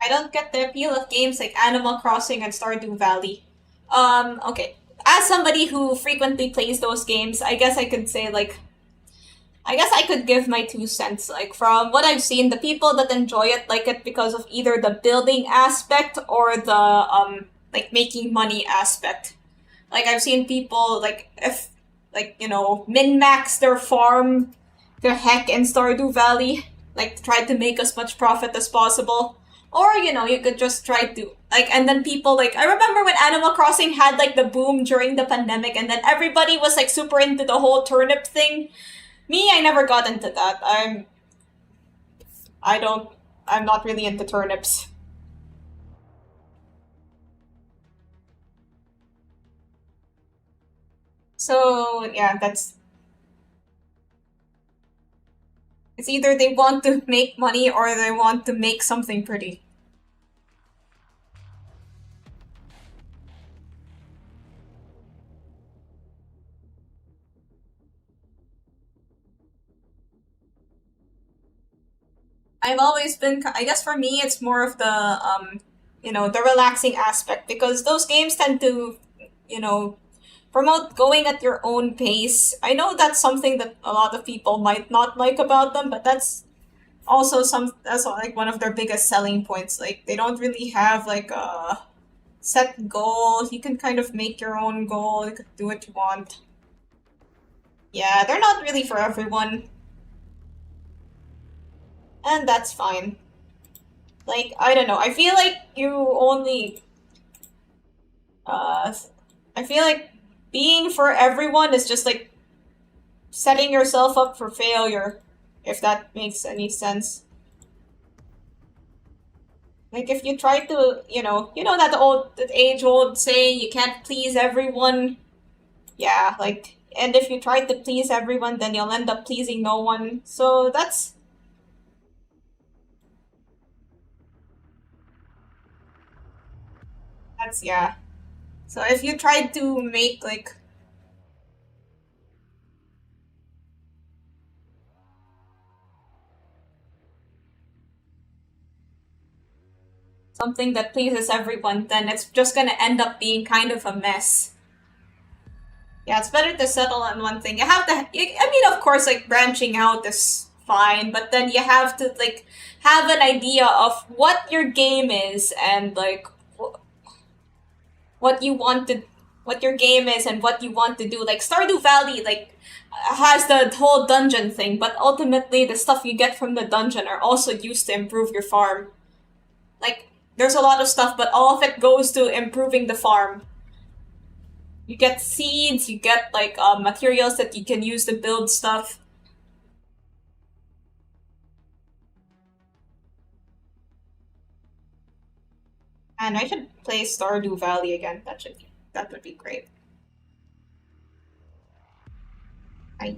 I don't get the appeal of games like Animal Crossing and Stardew Valley. Okay. As somebody who frequently plays those games, I guess I could say, like... I guess I could give my 2 cents. Like, from what I've seen, the people that enjoy it like it because of either the building aspect or the, like, making money aspect. Like, I've seen people, like, if, like, min-max their farm the heck in Stardew Valley. Like, try to make as much profit as possible. Or, you could just try to, like, and then people, like, I remember when Animal Crossing had, like, the boom during the pandemic, and then everybody was, like, super into the whole turnip thing. Me, I never got into that. I'm not really into turnips. So, yeah, it's either they want to make money or they want to make something pretty. I've always been, I guess for me, it's more of the relaxing aspect, because those games tend to, promote going at your own pace. I know that's something that a lot of people might not like about them, but that's that's like one of their biggest selling points. Like, they don't really have like a set goal. You can kind of make your own goal. You could do what you want. Yeah, they're not really for everyone. And that's fine. Like, I don't know. I feel like I feel like being for everyone is just like setting yourself up for failure, if that makes any sense. Like, if you try to, that age-old saying, you can't please everyone. Yeah, like, and if you try to please everyone, then you'll end up pleasing no one. So yeah. So if you try to make, like, something that pleases everyone, then it's just gonna end up being kind of a mess. Yeah, it's better to settle on one thing. I mean, of course, like, branching out is fine, but then you have to, like, have an idea of what your game is, and, like, what your game is and what you want to do. Like, Stardew Valley, like, has the whole dungeon thing, but ultimately the stuff you get from the dungeon are also used to improve your farm. Like, there's a lot of stuff, but all of it goes to improving the farm. You get seeds, you get, like, materials that you can use to build stuff. And I should play Stardew Valley again. That would be great. I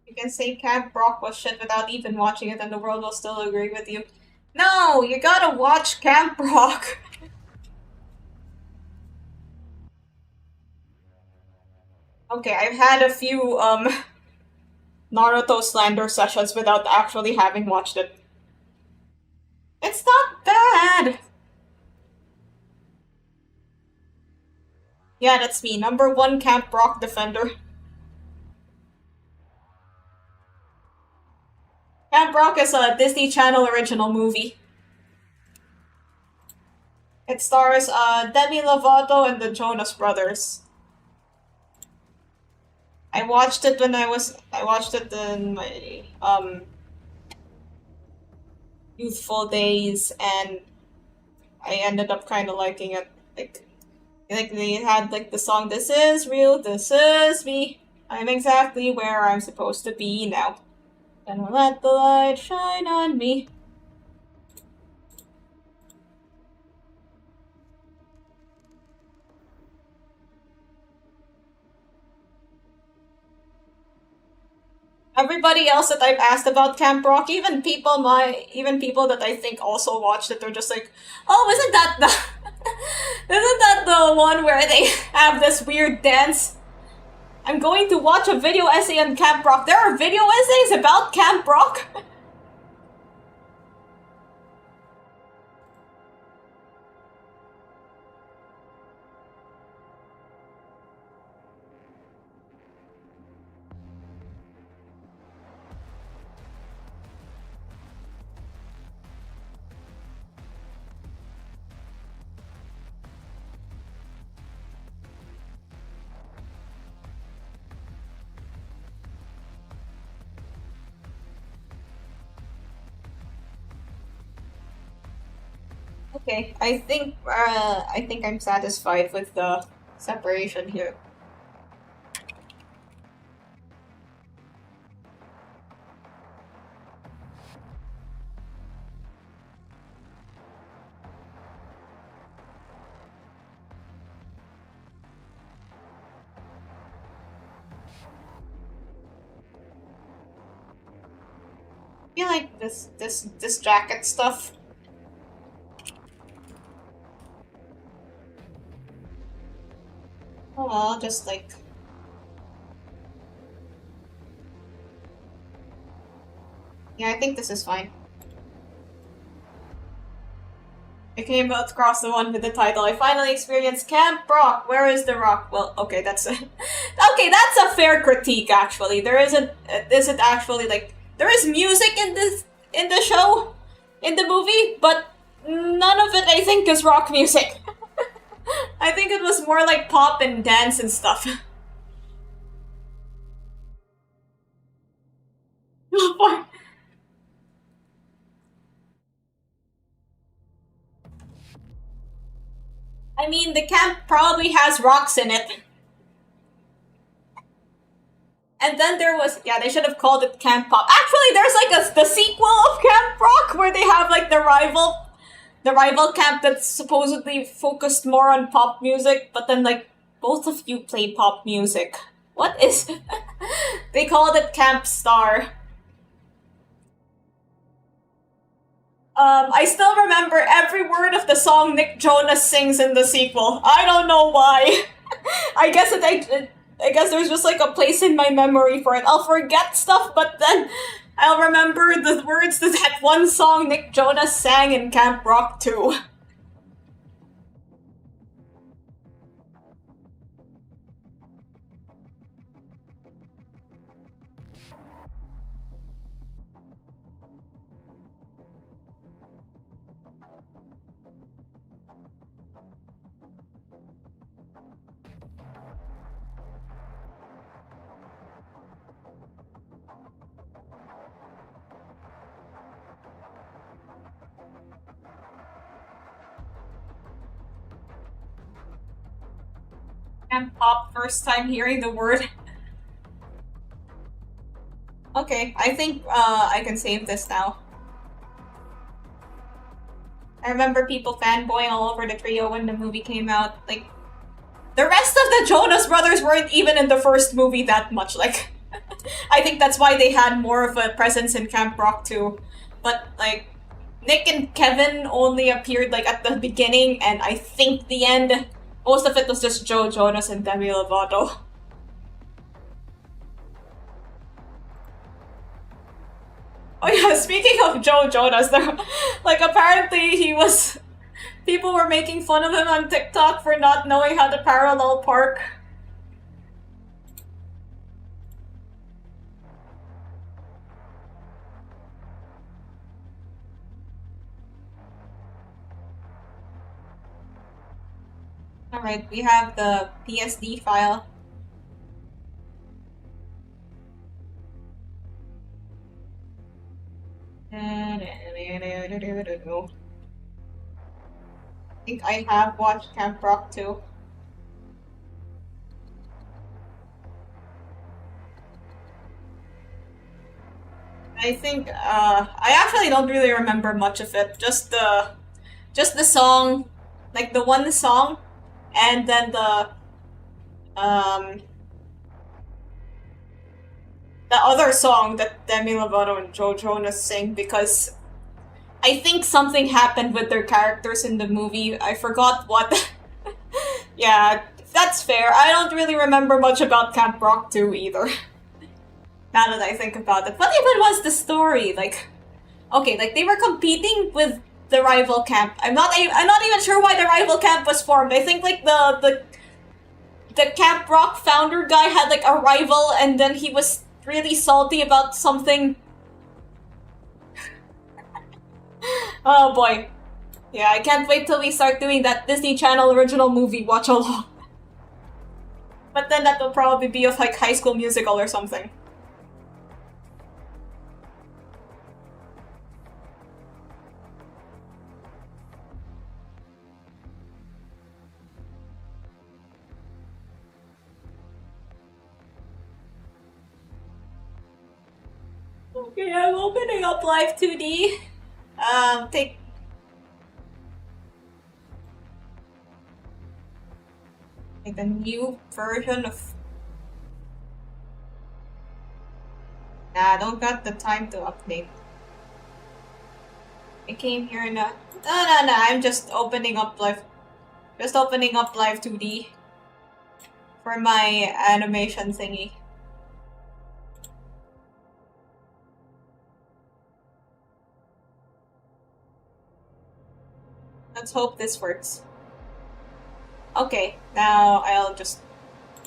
You can say Camp Rock was shit without even watching it, and the world will still agree with you. No, you gotta watch Camp Rock. Okay, I've had a few Naruto slander sessions without actually having watched it. It's not bad. Yeah, that's me, #1 Camp Rock defender. Camp Rock is a Disney Channel original movie. It stars Demi Lovato and the Jonas Brothers. I watched it in my youthful days, and I ended up kind of liking it. Like they had like the song "This Is Real, This Is Me. I'm exactly where I'm supposed to be now. And we'll let the light shine on me." Everybody else that I've asked about Camp Rock, even people that I think also watched it, they're just like, "Oh, isn't that the isn't that the one where they have this weird dance?" I'm going to watch a video essay on Camp Rock. There are video essays about Camp Rock? Okay, I think I'm satisfied with the separation here. I feel like this jacket stuff. Oh, I'll just like... Yeah, I think this is fine. I came across the one with the title. I finally experienced Camp Rock. Where is the rock? Well, okay, that's a... okay, that's a fair critique, actually. There isn't actually, like... There is music in the show, in the movie, but none of it, I think, is rock music. I think it was more like pop and dance and stuff. I mean, the camp probably has rocks in it. And then there was, yeah, they should have called it Camp Pop. Actually, there's like the sequel of Camp Rock where they have like the rival camp that's supposedly focused more on pop music, but then like both of you play pop music. What is... They called it Camp Star. I still remember every word of the song Nick Jonas sings in the sequel. I don't know why. I guess there's just like a place in my memory for it. I'll forget stuff, but then I'll remember the words to that one song Nick Jonas sang in Camp Rock 2. Camp Pop, first time hearing the word. Okay, I think I can save this now. I remember people fanboying all over the trio when the movie came out. Like, the rest of the Jonas Brothers weren't even in the first movie that much. Like, I think that's why they had more of a presence in Camp Rock too. But like, Nick and Kevin only appeared like at the beginning, and I think the end. Most of it was just Joe Jonas and Demi Lovato. Oh yeah, speaking of Joe Jonas, like apparently people were making fun of him on TikTok for not knowing how to parallel park. Alright, we have the PSD file. I think I have watched Camp Rock too. I think I actually don't really remember much of it. Just the song, like the one song, and then the other song that Demi Lovato and Joe Jonas sing, because I think something happened with their characters in the movie. I forgot what. Yeah, That's fair. I don't really remember much about Camp Rock 2 either. Now that I think about it. What even was the story? Like, okay, like they were competing with the rival camp. I'm not even sure why the rival camp was formed. I think like the Camp Rock founder guy had like a rival, and then he was really salty about something. Oh boy. Yeah, I can't wait till we start doing that Disney Channel original movie watch along. But then that will probably be of like High School Musical or something. Okay, I'm opening up Live 2D. Take... Like a new version of... Nah, I don't got the time to update. I came here in a... No, I'm just opening up Live... Just opening up Live 2D. For my animation thingy. Let's hope this works. Okay, now I'll just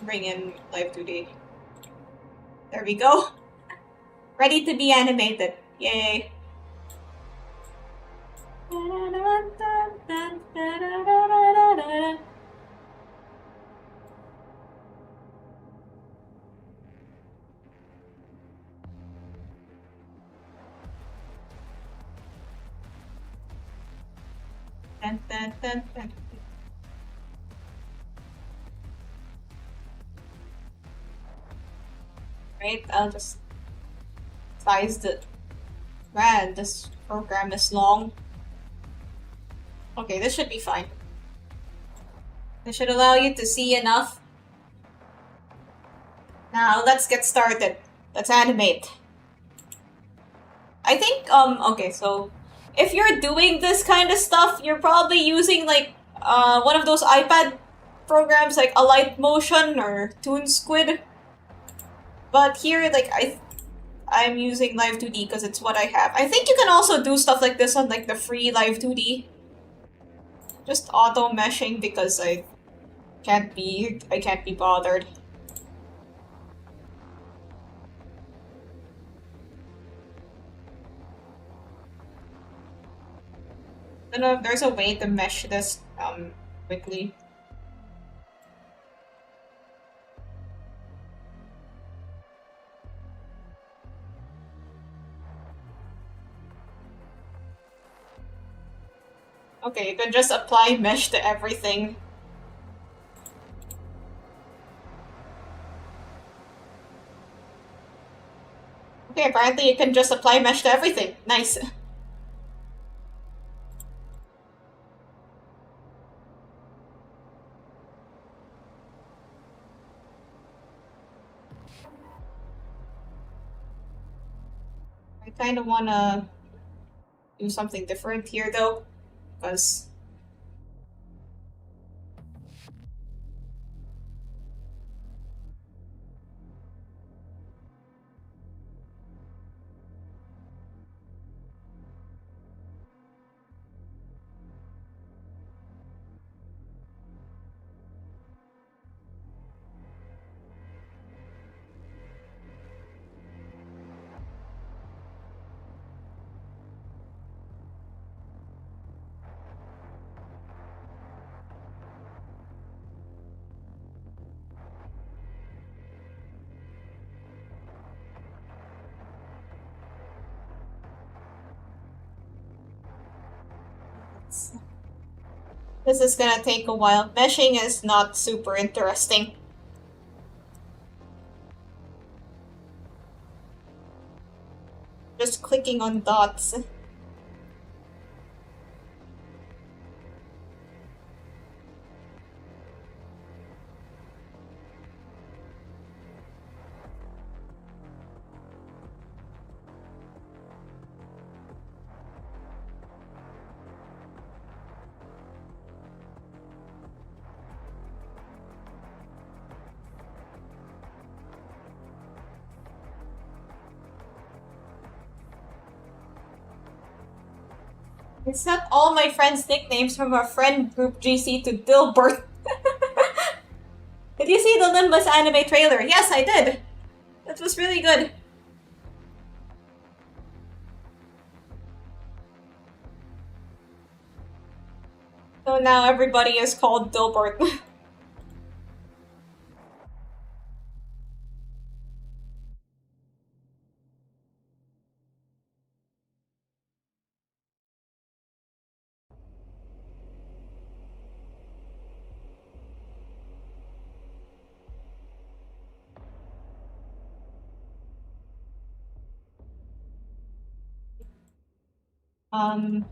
bring in Live 2D. There we go. Ready to be animated. Yay. Dun, dun, dun, dun. Right, I'll just size the... Man, this program is long. Okay, this should be fine. This should allow you to see enough. Now, let's get started. Let's animate. I think, okay, so... If you're doing this kind of stuff, you're probably using, like, one of those iPad programs, like Alight Motion or Toon Squid. But here, like, I'm using Live 2D because it's what I have. I think you can also do stuff like this on, like, the free Live 2D. Just auto-meshing because I can't be bothered. I don't know if there's a way to mesh this quickly. Okay, you can just apply mesh to everything. Okay, apparently you can just apply mesh to everything. Nice. I kind of want to do something different here, though, because... This is gonna take a while. Meshing is not super interesting. Just clicking on dots. set all my friends' nicknames from our friend group GC to Dilbert. Did you see the Limbus anime trailer? Yes, I did. That was really good. So now everybody is called Dilbert. Um,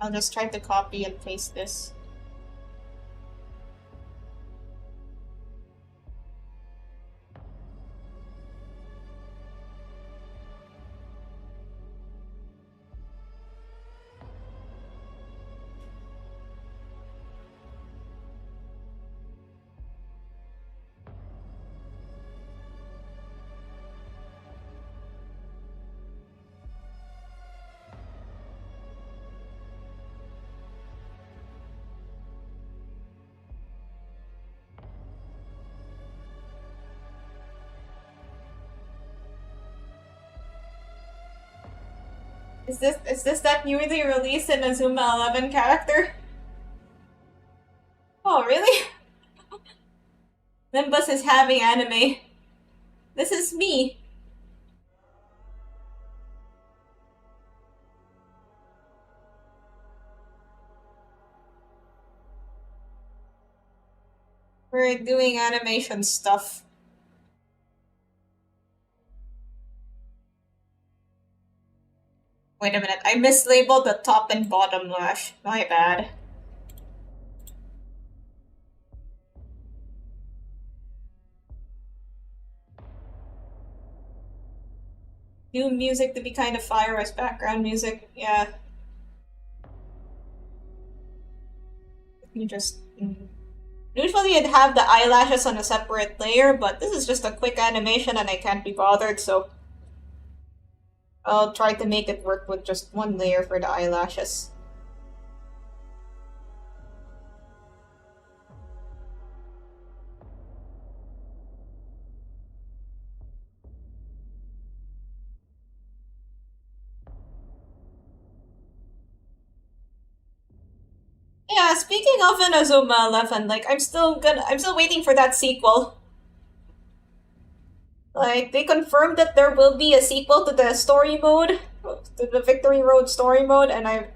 I'll just try to copy and paste this. Is this that newly released Inazuma 11 character? Oh, really? Nimbus is having anime. This is me. We're doing animation stuff. Wait a minute, I mislabeled the top and bottom lash. My bad. Do music to be kind of fire as background music, yeah. You just... Usually I'd have the eyelashes on a separate layer, but this is just a quick animation and I can't be bothered, so... I'll try to make it work with just one layer for the eyelashes. Yeah, speaking of Inazuma 11, like, I'm still waiting for that sequel. Like, they confirmed that there will be a sequel to the story mode, to the Victory Road story mode, and I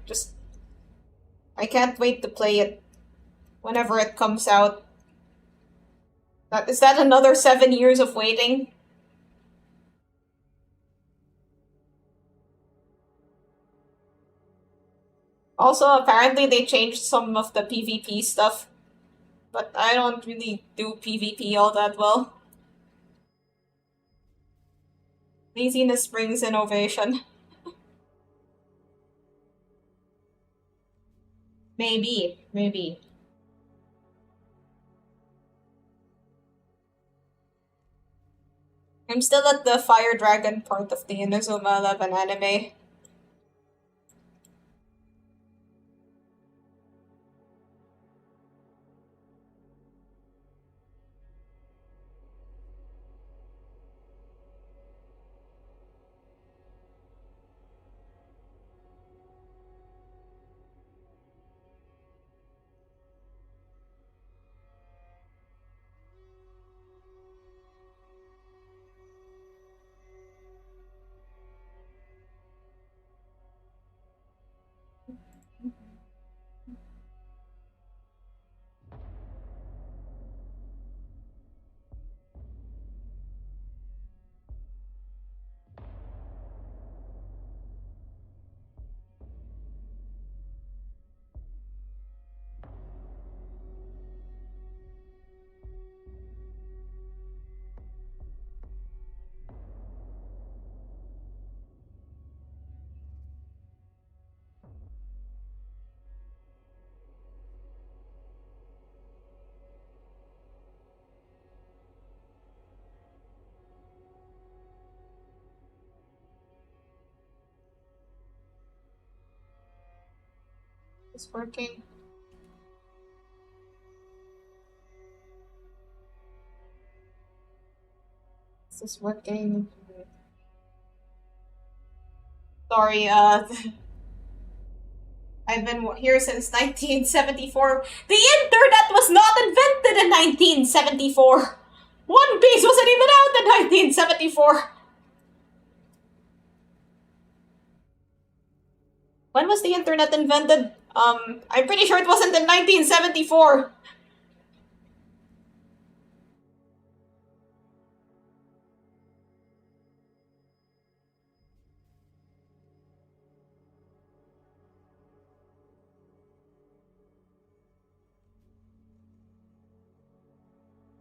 can't wait to play it whenever it comes out. Is that another 7 years of waiting? Also, apparently they changed some of the PvP stuff, but I don't really do PvP all that well. Laziness brings innovation. Maybe. I'm still at the Fire Dragon part of the Inazuma 11 anime. It's working. This is working. Sorry, I've been here since 1974. The internet was not invented in 1974! One Piece wasn't even out in 1974! When was the internet invented? I'm pretty sure it wasn't in 1974.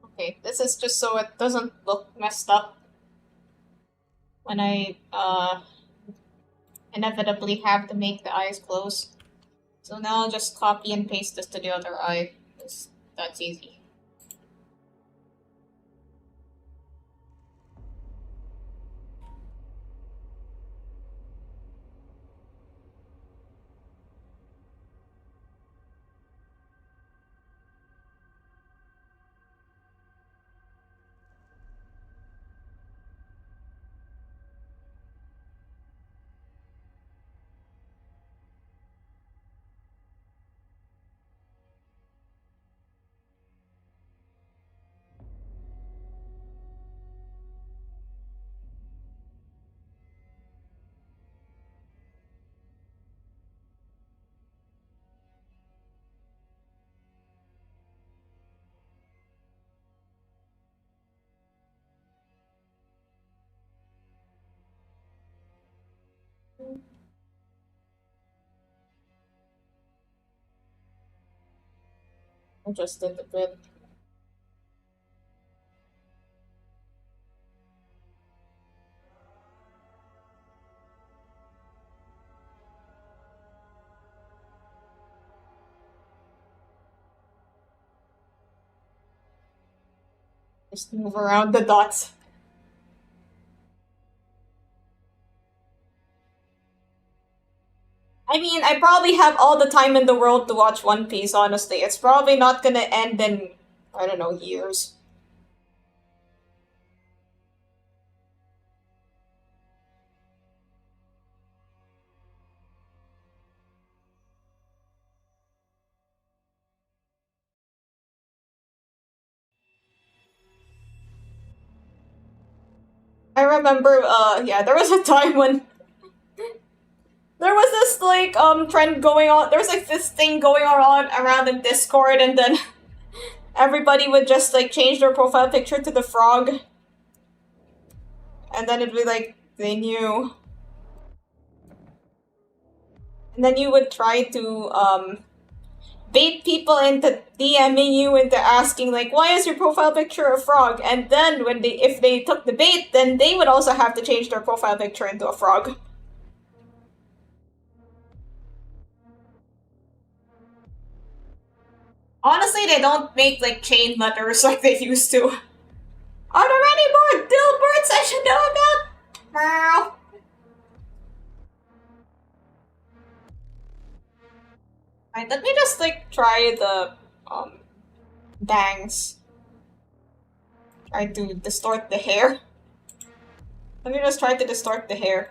Okay, this is just so it doesn't look messed up when I, inevitably have to make the eyes close. So now I'll just copy and paste this to the other eye. That's easy. Adjusted a bit. Just move around the dots. I mean, I probably have all the time in the world to watch One Piece, honestly. It's probably not gonna end in, I don't know, years. I remember, yeah, there was a time when there was this, like, trend going on. There was, like, this thing going on around in Discord, and then everybody would just, like, change their profile picture to the frog. And then it'd be like, they knew. And then you would try to, bait people into DMing you into asking, like, why is your profile picture a frog? And then if they took the bait, then they would also have to change their profile picture into a frog. Honestly, they don't make, like, chain letters like they used to. Are there any more Dilberts I should know about? Meow. Alright, let me just, like, try the, bangs. Try to distort the hair. Let me just try to distort the hair.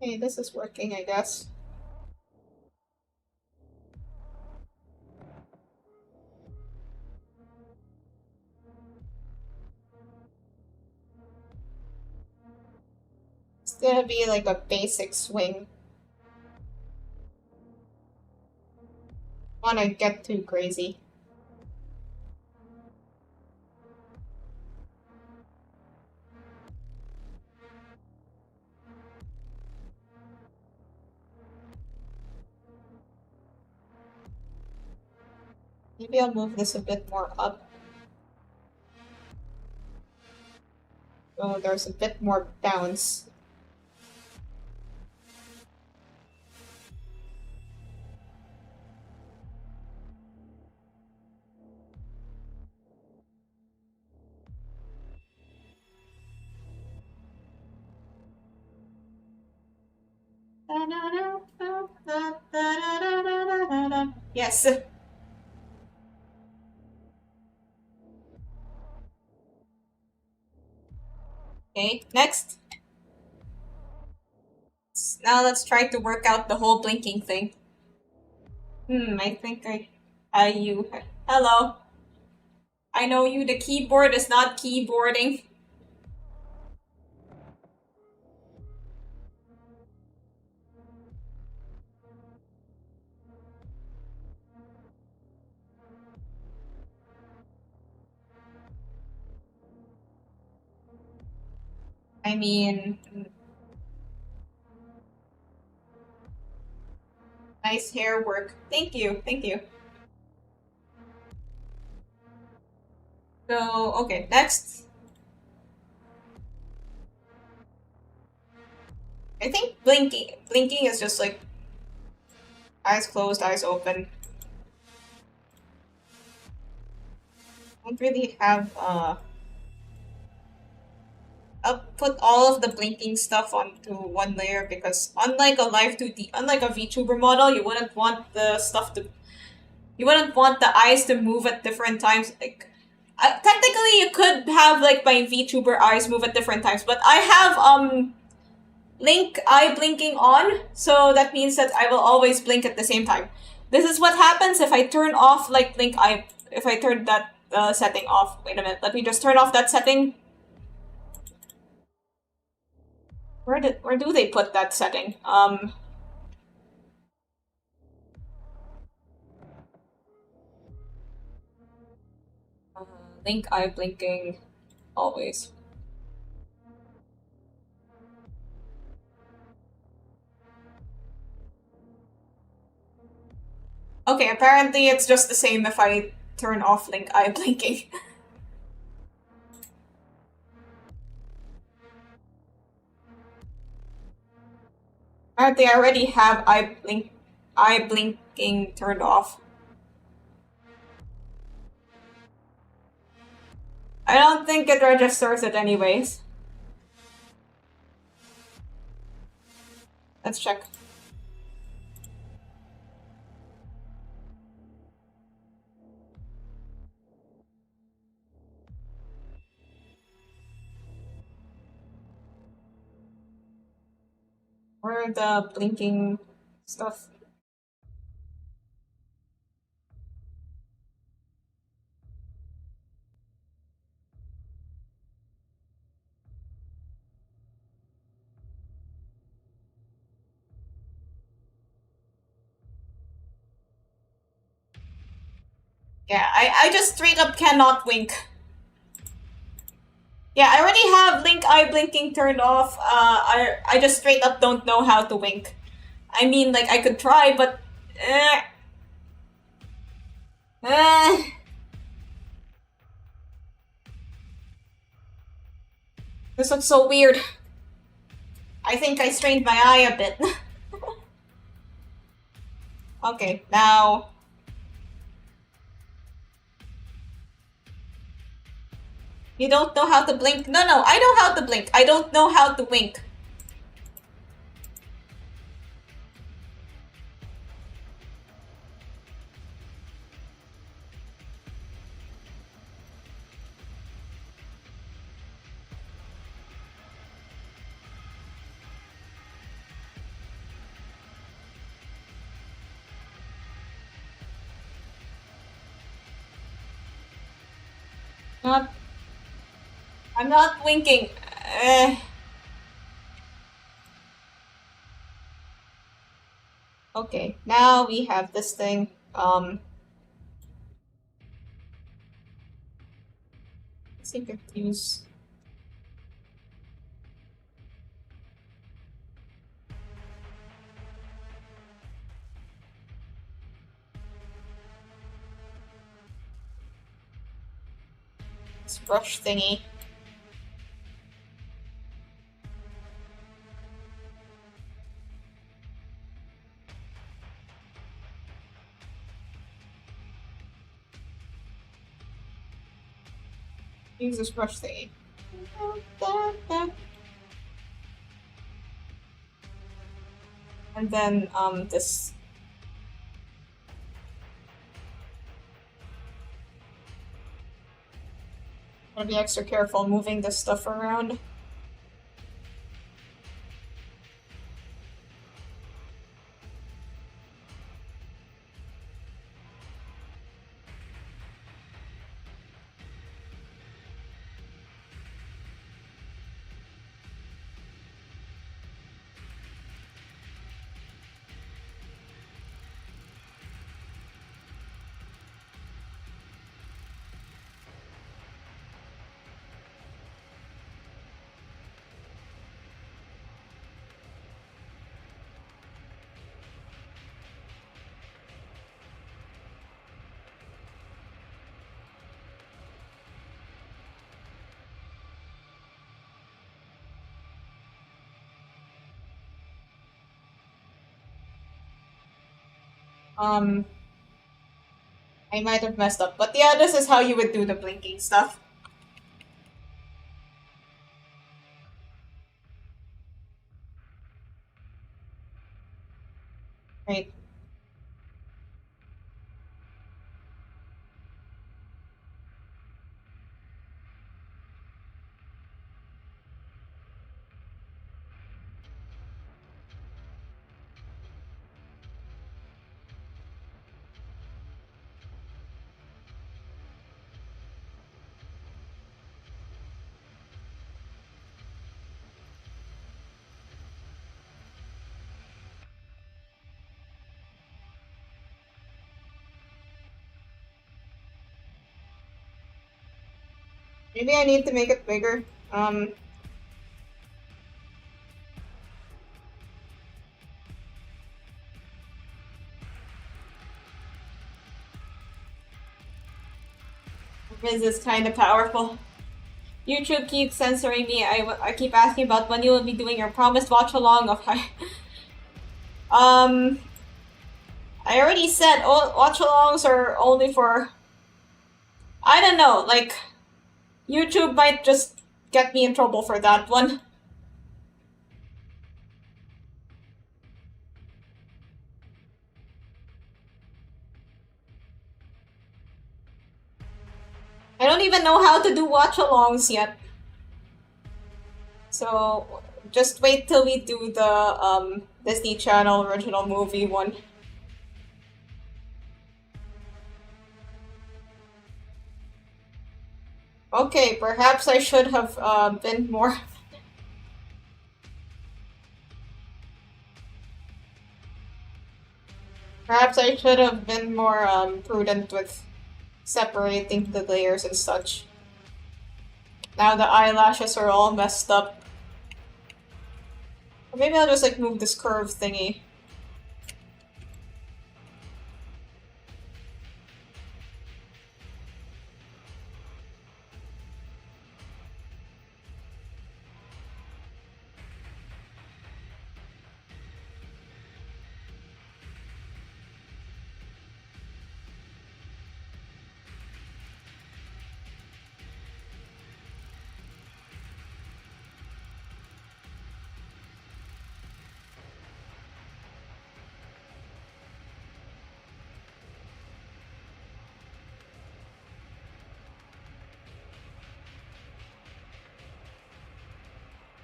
Hey, this is working, I guess. It's gonna be like a basic swing. Wanna get too crazy. Maybe I'll move this a bit more up. So there's a bit more bounce. Yes. Okay, next. Now let's try to work out the whole blinking thing. I think you. Hello. I know you, the keyboard is not keyboarding. I mean, nice hair work. Thank you, thank you. So, okay, next. I think blinking is just like eyes closed, eyes open. Don't really have I'll put all of the blinking stuff onto one layer because unlike a VTuber model, you wouldn't want the eyes to move at different times. Like, technically, you could have like my VTuber eyes move at different times, but I have Link eye blinking on, so that means that I will always blink at the same time. This is what happens if I turn off like Link eye. If I turn that setting off. Wait a minute. Let me just turn off that setting. Where do they put that setting? Link eye blinking always. Okay, apparently it's just the same if I turn off Link eye blinking. Apparently I already have eye blinking turned off. I don't think it registers it anyways. Let's check. Where are the blinking stuff? Yeah, I just straight up cannot wink. Yeah, I already have Link eye blinking turned off. I just straight up don't know how to wink. I mean, like, I could try, but... This looks so weird. I think I strained my eye a bit. Okay, now... You don't know how to blink? No, I know how to blink. I don't know how to wink. I'm not winking. Okay, now we have this thing. Let's see if I can use. This brush thingy. Use this brush thingy. And then this. Gotta be extra careful moving this stuff around. I might have messed up, but yeah, this is how you would do the blinking stuff. Right. Maybe I need to make it bigger. Riz is kind of powerful. YouTube keeps censoring me. I keep asking about when you will be doing your promised watch along of I already said watch alongs are only for, I don't know, like YouTube might just get me in trouble for that one. I don't even know how to do watch-alongs yet. So, just wait till we do the Disney Channel original movie one. Okay, perhaps I should have been more... Perhaps I should have been more prudent with separating the layers and such. Now the eyelashes are all messed up. Or maybe I'll just like move this curve thingy.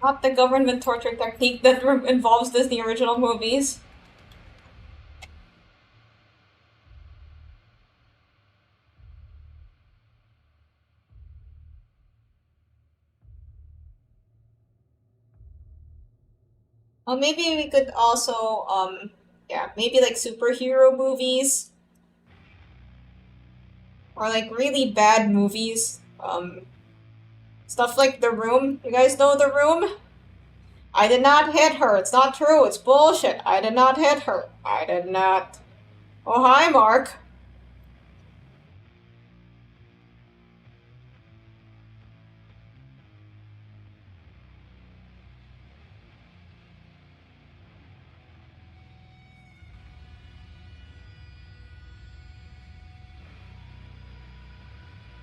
Not the government torture technique that involves Disney original movies. Well, maybe we could also, yeah, maybe like superhero movies. Or like really bad movies. Stuff like The Room. You guys know The Room? I did not hit her. It's not true. It's bullshit. I did not hit her. I did not. Oh, hi, Mark.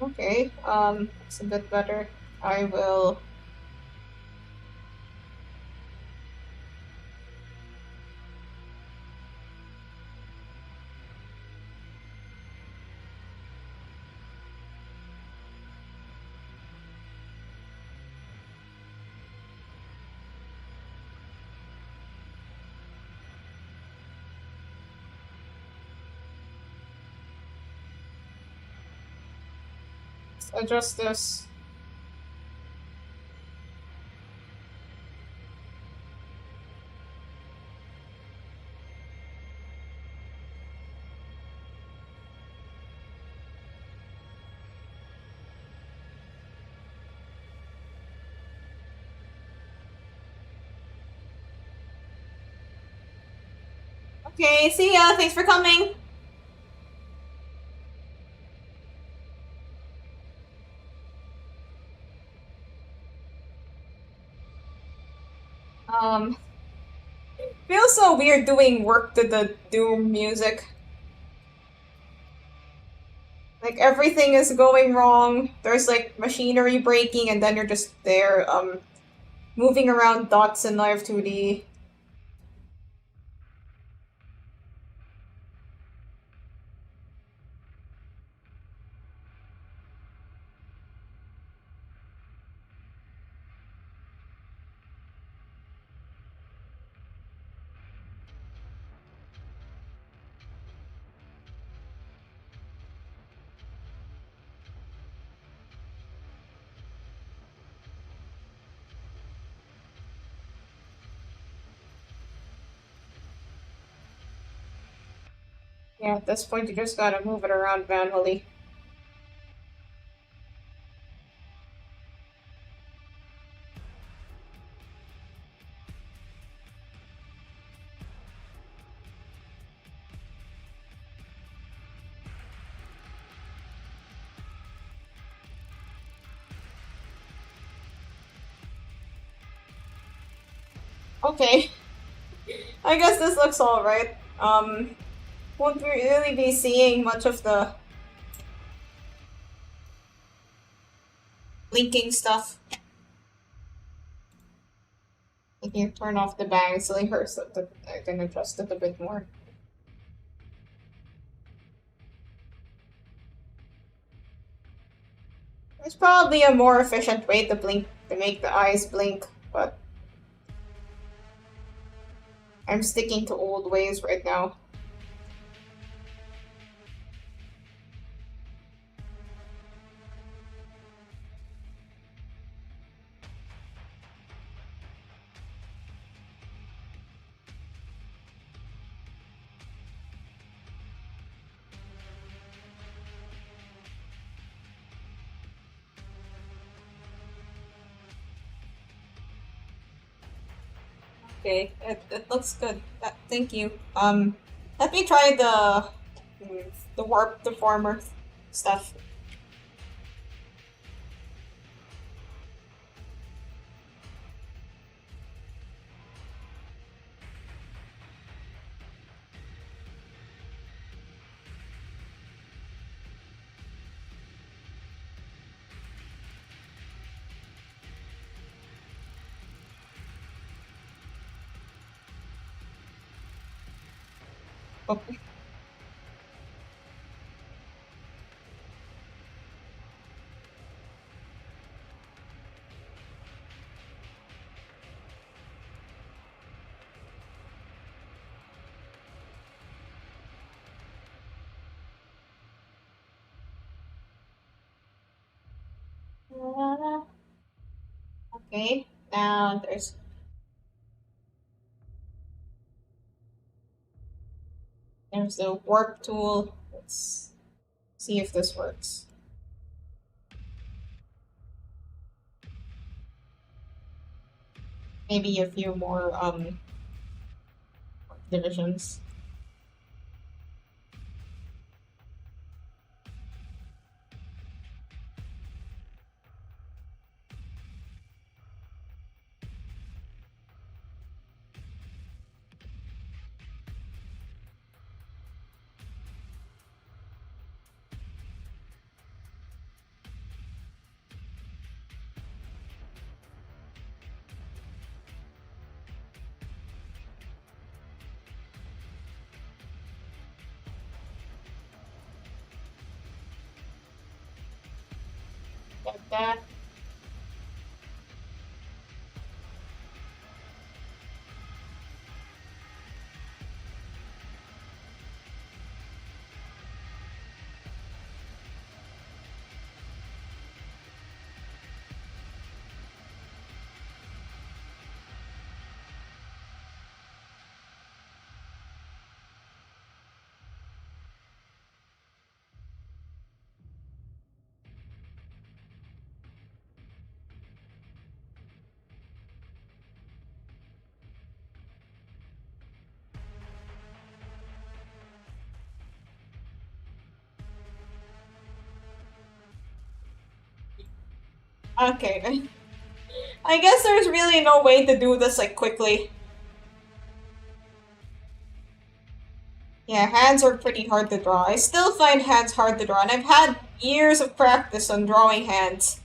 Okay, it's a bit better. I will... adjust this. Okay, see ya. Thanks for coming. Um, feels so weird doing work to the Doom music. Like everything is going wrong. There's like machinery breaking, and then you're just there, moving around dots in Live 2D. Yeah, at this point you just gotta move it around manually. Okay. I guess this looks alright. Won't really be seeing much of the blinking stuff. I can turn off the bang so it hurts that I can adjust it a bit more. There's probably a more efficient way to blink to make the eyes blink, but I'm sticking to old ways right now. Okay, it looks good. Thank you. Let me try the warp deformer stuff. Okay. Okay, now there's the warp tool. Let's see if this works. Maybe a few more divisions. Like that. Okay. I guess there's really no way to do this like quickly. Yeah, hands are pretty hard to draw. I still find hands hard to draw, and I've had years of practice on drawing hands.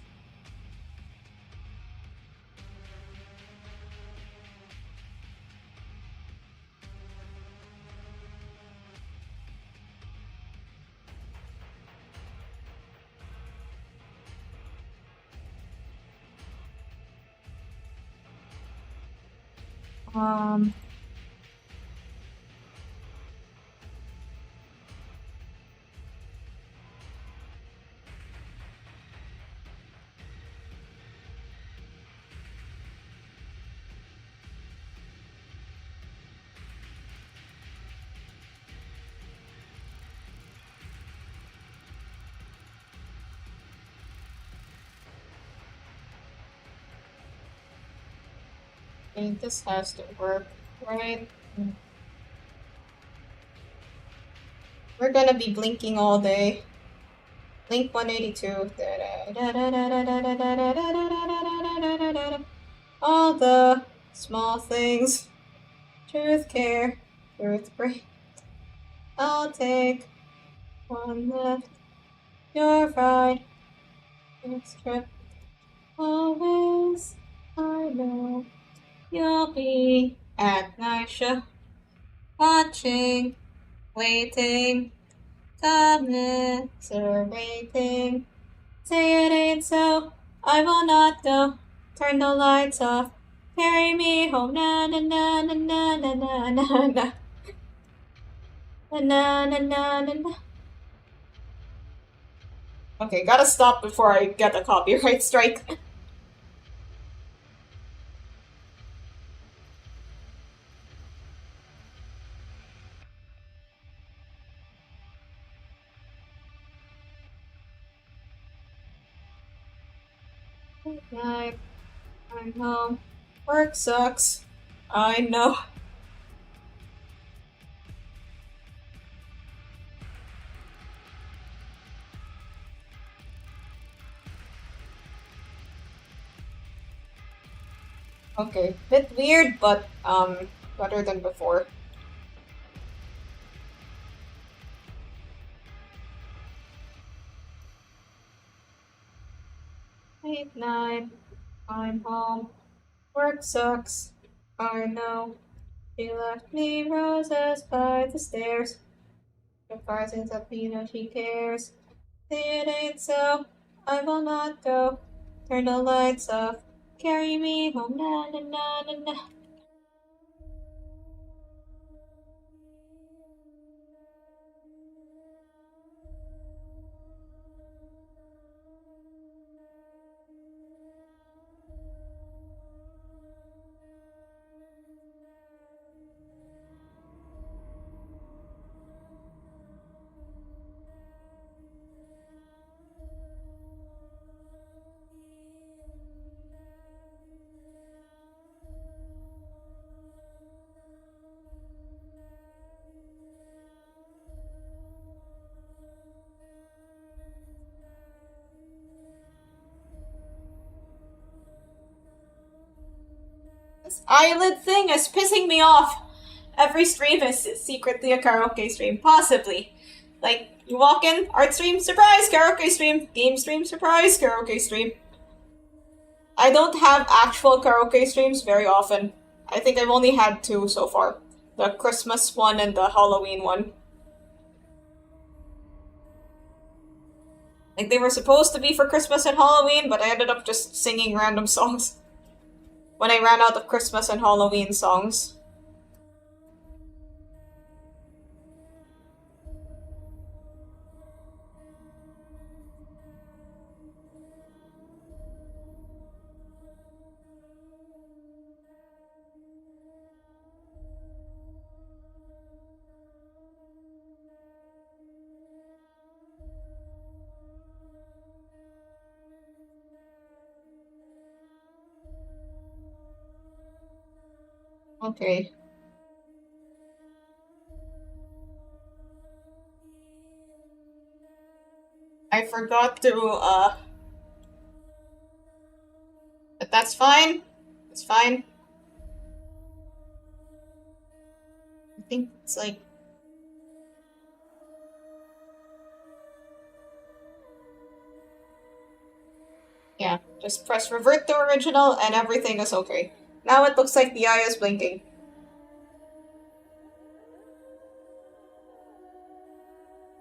Um... I think this has to work, right? We're gonna be blinking all day. Blink 182. All the small things. Truth, care, truth, break. I'll take one left. You're right. Next trip. Always, I know. You'll be at night show. Watching, waiting, commiserating. Say it ain't so, I will not go. Turn the lights off. Carry me home, na na na na na na na na na. Na na na na na na. Okay, gotta stop before I get a copyright strike. Night. I'm home. Work sucks. I know. Okay, bit weird, but better than before. Late night. I'm home. Work sucks. I know. She left me roses by the stairs. Surprising that you know she cares. Say it ain't so. I will not go. Turn the lights off. Carry me home. Na na na na na. This eyelid thing is pissing me off. Every stream is secretly a karaoke stream, possibly. Like, you walk in, art stream, surprise, karaoke stream, game stream, surprise, karaoke stream. I don't have actual karaoke streams very often. I think I've only had 2 so far. The Christmas one and the Halloween one. Like, they were supposed to be for Christmas and Halloween, but I ended up just singing random songs when I ran out of Christmas and Halloween songs. Okay. I forgot to, but that's fine. It's fine. I think it's like... Yeah, just press revert to original and everything is okay. Now it looks like the eye is blinking.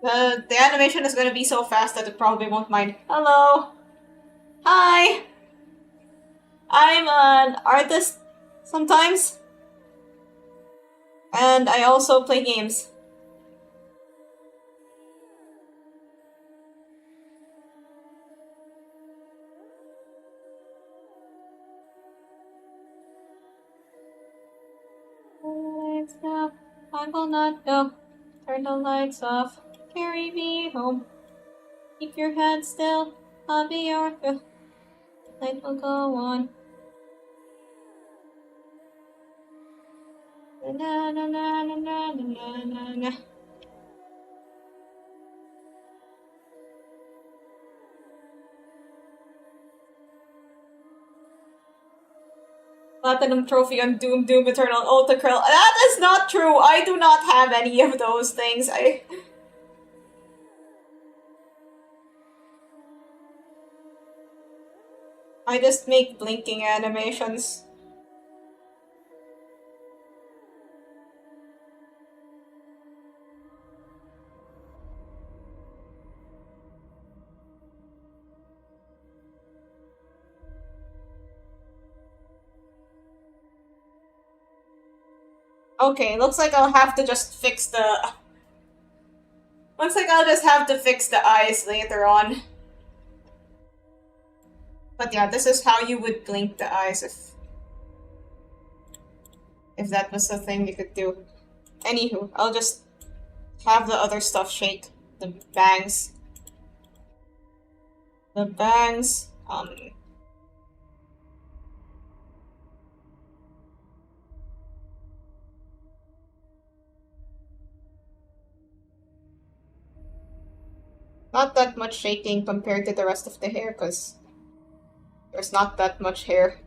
The animation is gonna be so fast that it probably won't mind. Hello! Hi! I'm an artist sometimes. And I also play games. Lights off. I will not go. Turn the lights off. Carry me home. Keep your head still. I'll be your fill. Light will go on. Na na na na na na na na. Platinum trophy on Doom Eternal Ultra Krill. That is not true. I do not have any of those things. I just make blinking animations. Okay, looks like I'll have to just fix the... Looks like I'll just have to fix the eyes later on. But yeah, this is how you would blink the eyes if that was the thing you could do. Anywho, I'll just have the other stuff shake. The bangs. The bangs, not that much shaking compared to the rest of the hair, because there's not that much hair.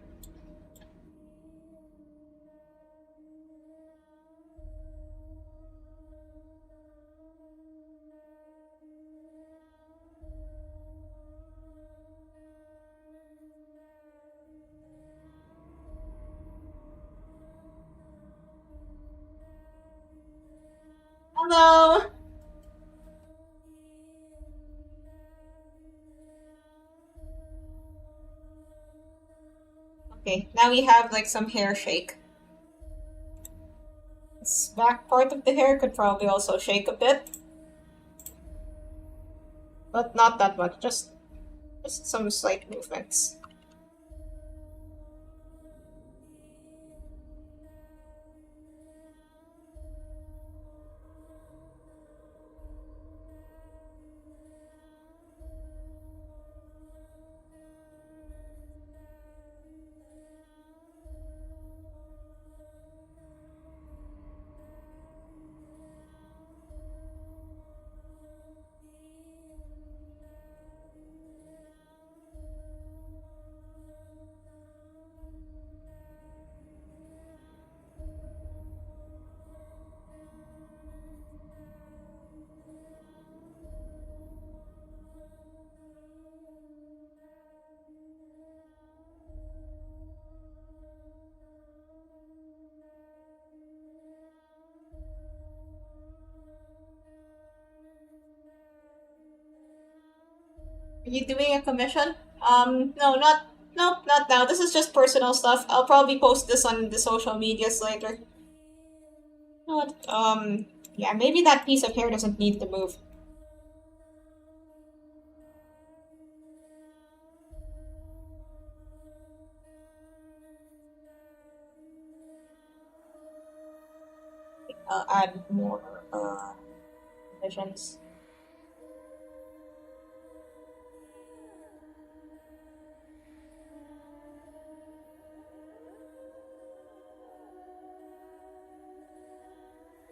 Hello! Okay, now we have like some hair shake. This back part of the hair could probably also shake a bit. But not that much, just some slight movements. Are you doing a commission? No, not now. This is just personal stuff. I'll probably post this on the social medias later. Not, yeah, maybe that piece of hair doesn't need to move. I'll add more, visions.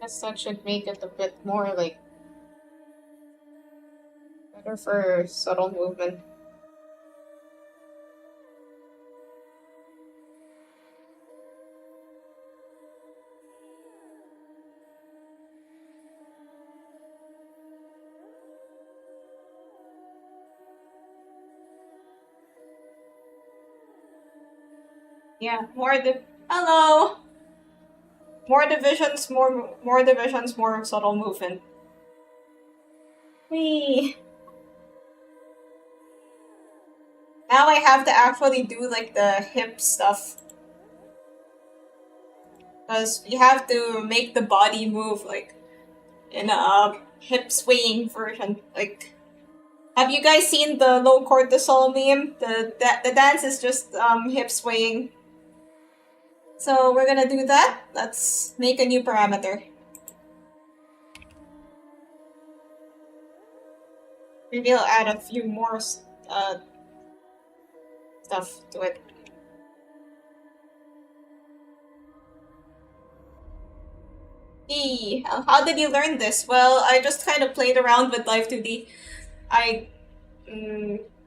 Guess that should make it a bit more, like, better for subtle movement. Yeah, hello! More divisions, more divisions, more subtle movement. Whee! Now I have to actually do like the hip stuff. Because you have to make the body move like in a hip swaying version. Like, have you guys seen the low cortisol meme? The dance is just hip swaying. So we're gonna do that. Let's make a new parameter. Maybe I'll add a few more stuff to it. How did you learn this? Well, I just kind of played around with Live 2D.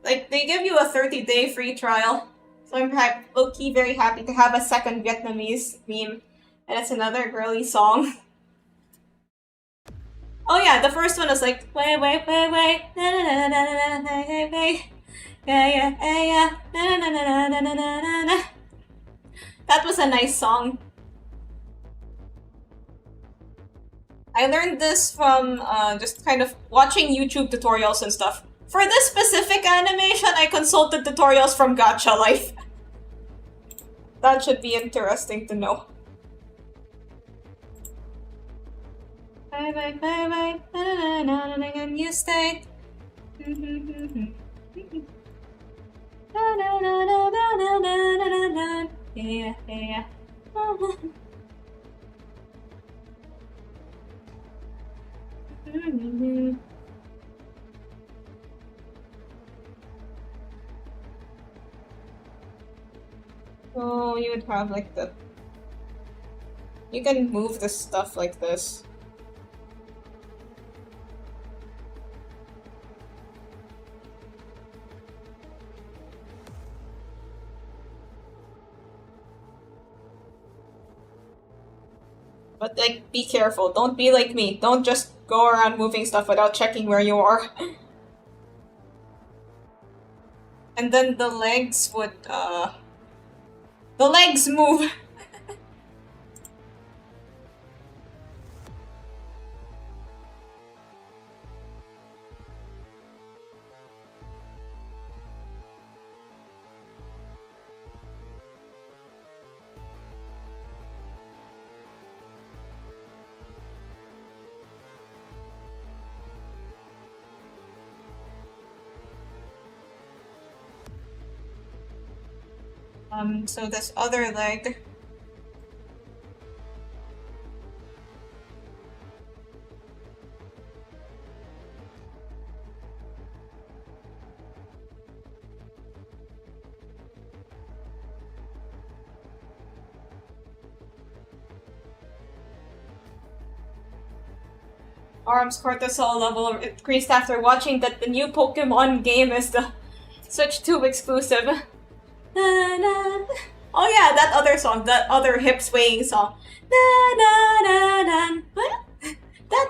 Like, they give you a 30-day free trial. So I'm low-key very happy to have a second Vietnamese meme. And it's another girly song. Oh yeah, the first one was like, way, way, way, way, na na na na na na na na, yeah, yeah, yeah, na na na na na na na na. That was a nice song. I learned this from just kind of watching YouTube tutorials and stuff. For this specific animation, I consulted tutorials from Gacha Life. That should be interesting to know. Bye bye bye bye, na na na na na, you stay. Na na na na na na na na na, yeah yeah. Oh, you would have like the... You can move this stuff like this. But like, be careful. Don't be like me. Don't just go around moving stuff without checking where you are. And then the legs would, the legs move! So this other leg. Arms cortisol level increased after watching that the new Pokemon game is the Switch 2 exclusive. Na, na. Oh yeah, that other song, that other hip swaying song. Na na na na. What? That.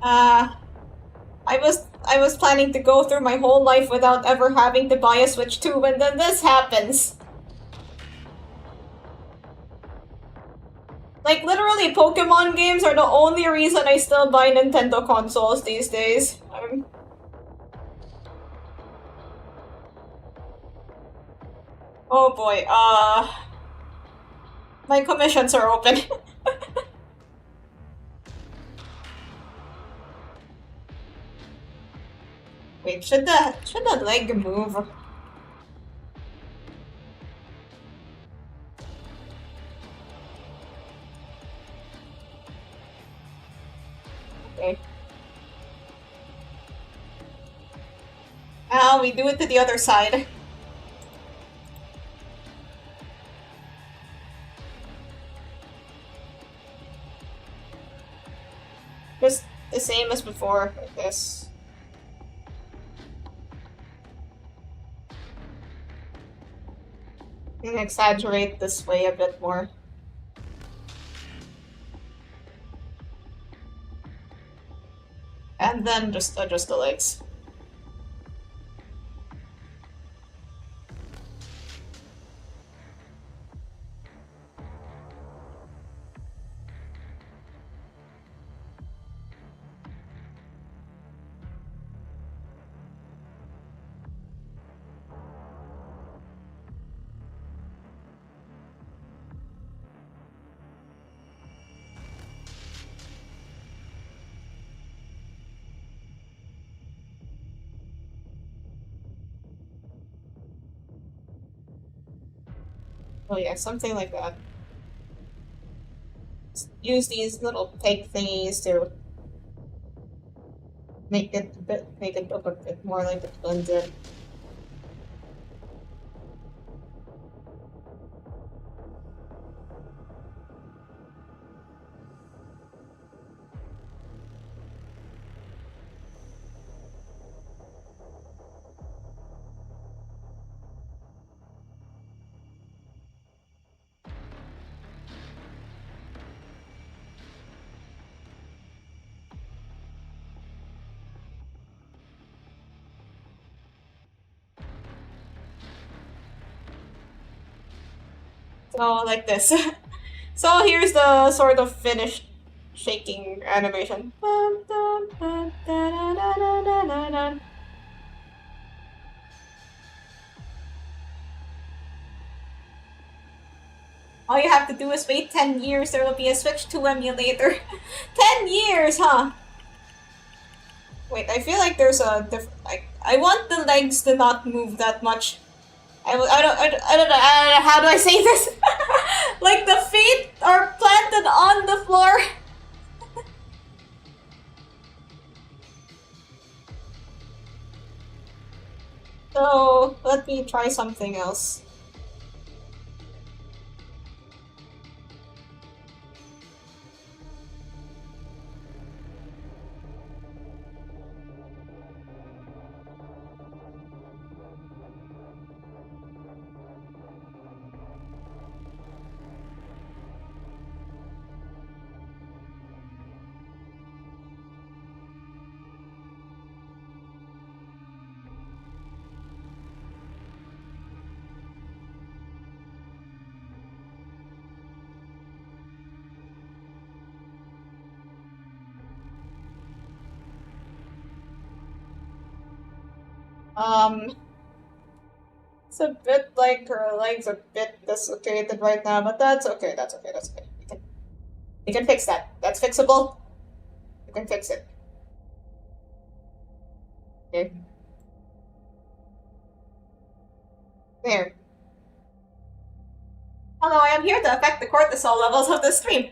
I was planning to go through my whole life without ever having to buy a Switch 2, and then this happens. Like, literally, Pokemon games are the only reason I still buy Nintendo consoles these days. Oh boy, my commissions are open. Wait, should the leg move? Okay. Now we do it to the other side. Just the same as before, like this. I'm gonna exaggerate this way a bit more. And then just adjust the legs. Oh yeah, something like that. Use these little peg thingies to make it look a bit more like it blends in. So like this. So here's the sort of finished shaking animation. All you have to do is wait 10 years, there will be a Switch 2 emulator. 10 years, huh? Wait, I feel like there's a I want the legs to not move that much. I don't know, how do I say this? Like the feet are planted on the floor. So, let me try something else. It's a bit like her legs are a bit dislocated right now, but that's okay, that's okay, that's okay. You can fix that. That's fixable. You can fix it. Okay. There. Hello, I am here to affect the cortisol levels of the stream.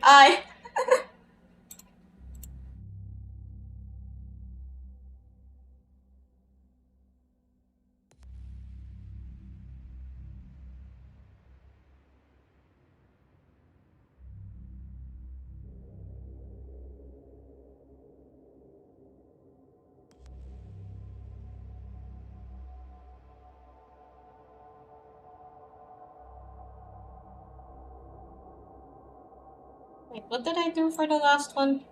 Wait, what did I do for the last one?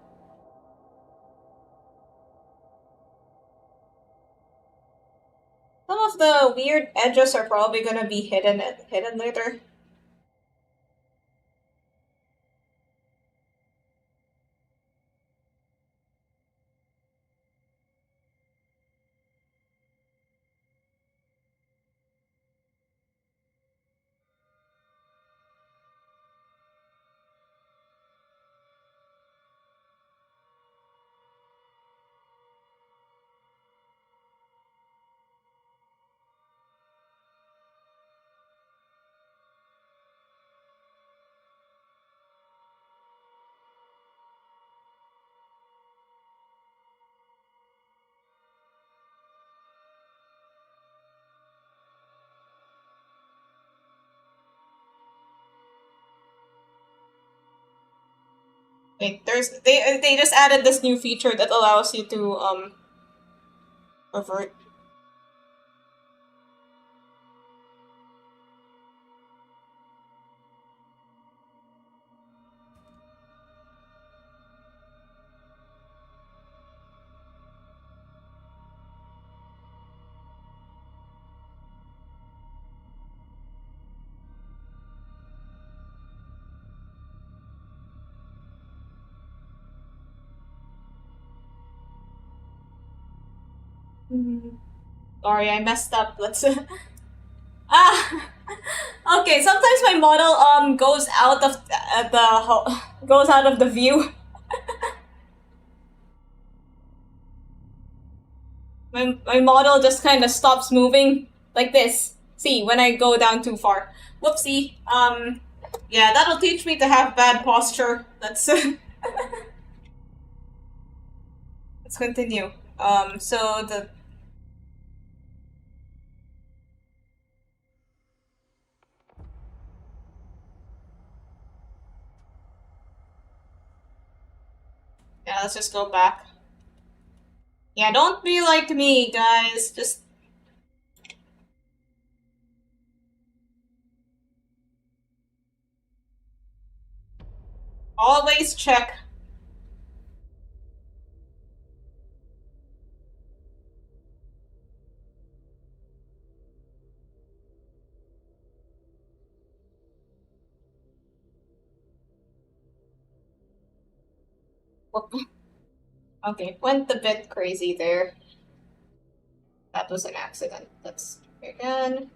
the weird edges are probably gonna be hidden later. Wait, they just added this new feature that allows you to revert. Sorry, I messed up. Let's ah. Okay, sometimes my model goes out of goes out of the view. My model just kind of stops moving like this. See, when I go down too far. Whoopsie. Yeah, that'll teach me to have bad posture. Let's let's continue. So the yeah, let's just go back. Yeah, don't be like me, guys. Just always check. Whoop. Okay, went a bit crazy there. That was an accident. Let's try again.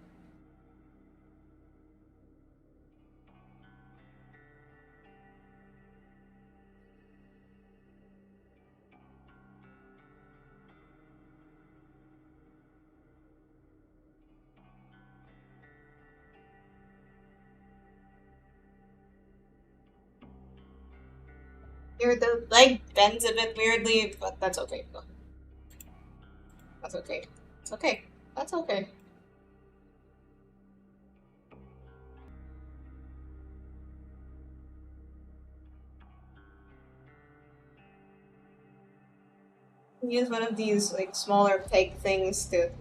Here, the leg bends a bit weirdly, but that's okay. That's okay. It's okay. That's okay. Use one of these like smaller peg things to.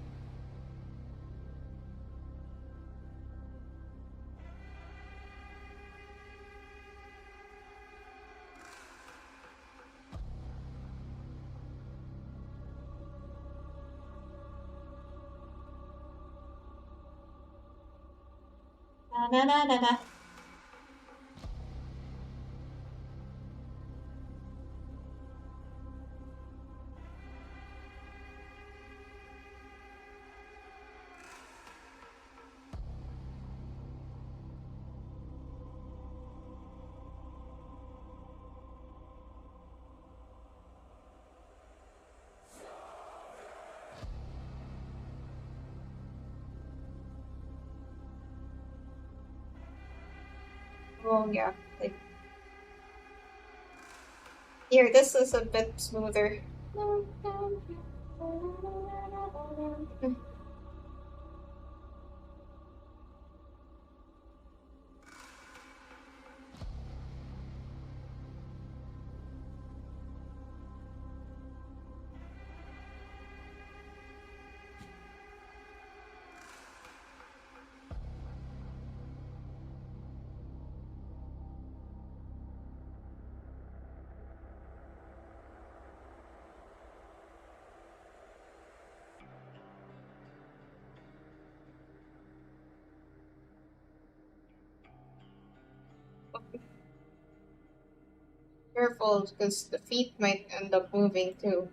Na na na na na. Oh yeah, like here. This is a bit smoother. Careful, because the feet might end up moving too.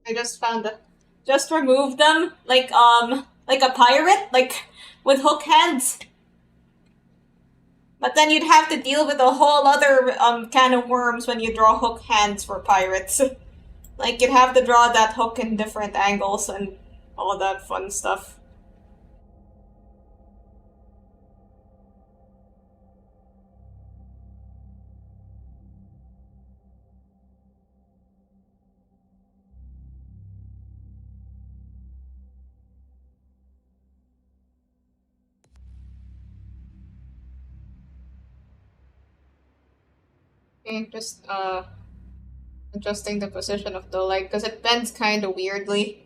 I just found that. Just remove them like a pirate, like with hook hands. But then you'd have to deal with a whole other can of worms when you draw hook hands for pirates. Like you'd have to draw that hook in different angles and all that fun stuff. Okay, just adjusting the position of the leg because it bends kind of weirdly.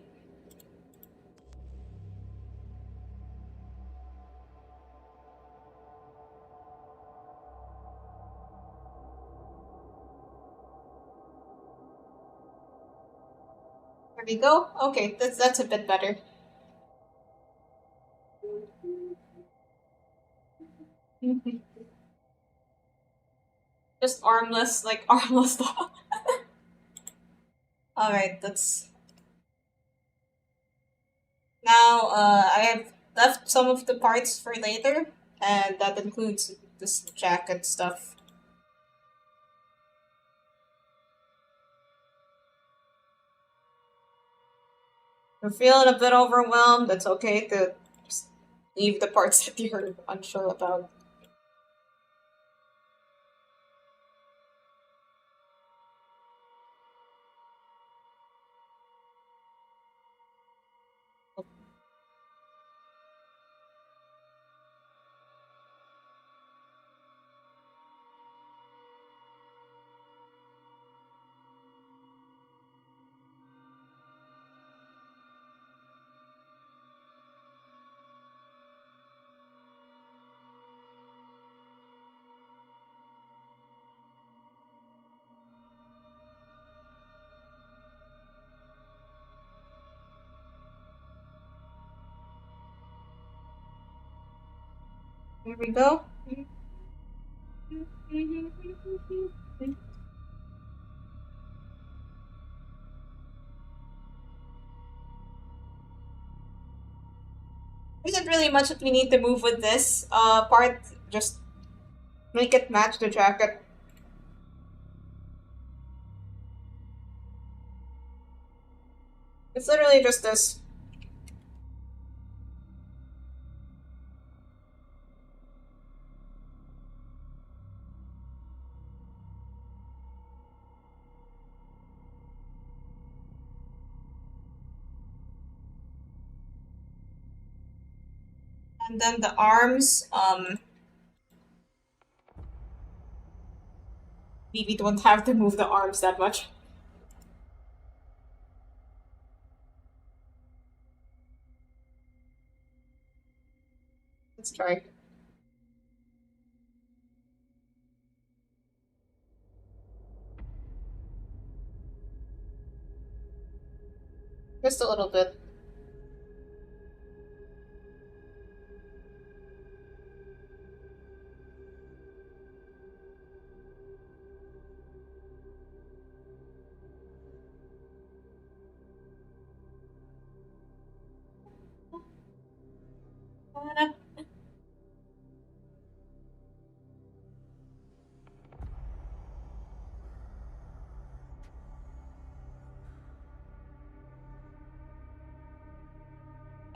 There we go. Okay, that's a bit better. Just armless, like armless dog. Alright, that's... Now, I have left some of the parts for later, and that includes this jacket stuff. If you're feeling a bit overwhelmed, it's okay to just leave the parts that you're unsure about. Here we go. There isn't really much that we need to move with this part. Just make it match the jacket. It's literally just this. And then the arms, we don't have to move the arms that much. Let's try. Just a little bit.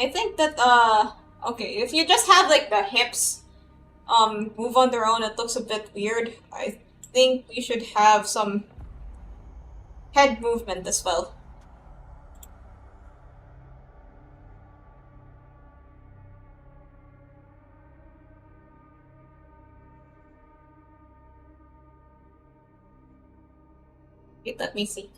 I think that Okay, if you just have like the hips move on their own, it looks a bit weird. I think we should have some head movement as well. Wait, let me see.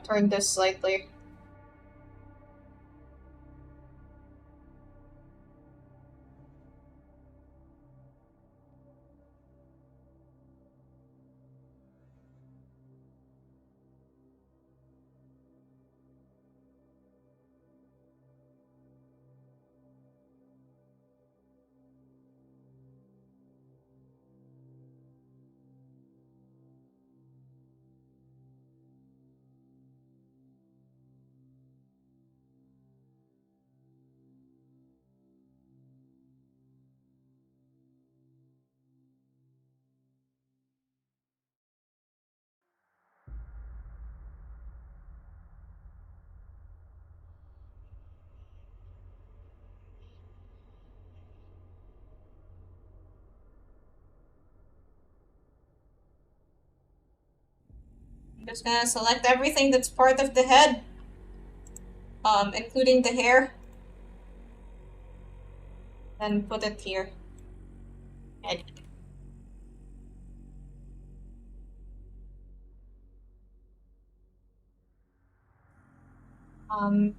Turn this slightly. I'm just gonna select everything that's part of the head, including the hair, and put it here. Head. Um,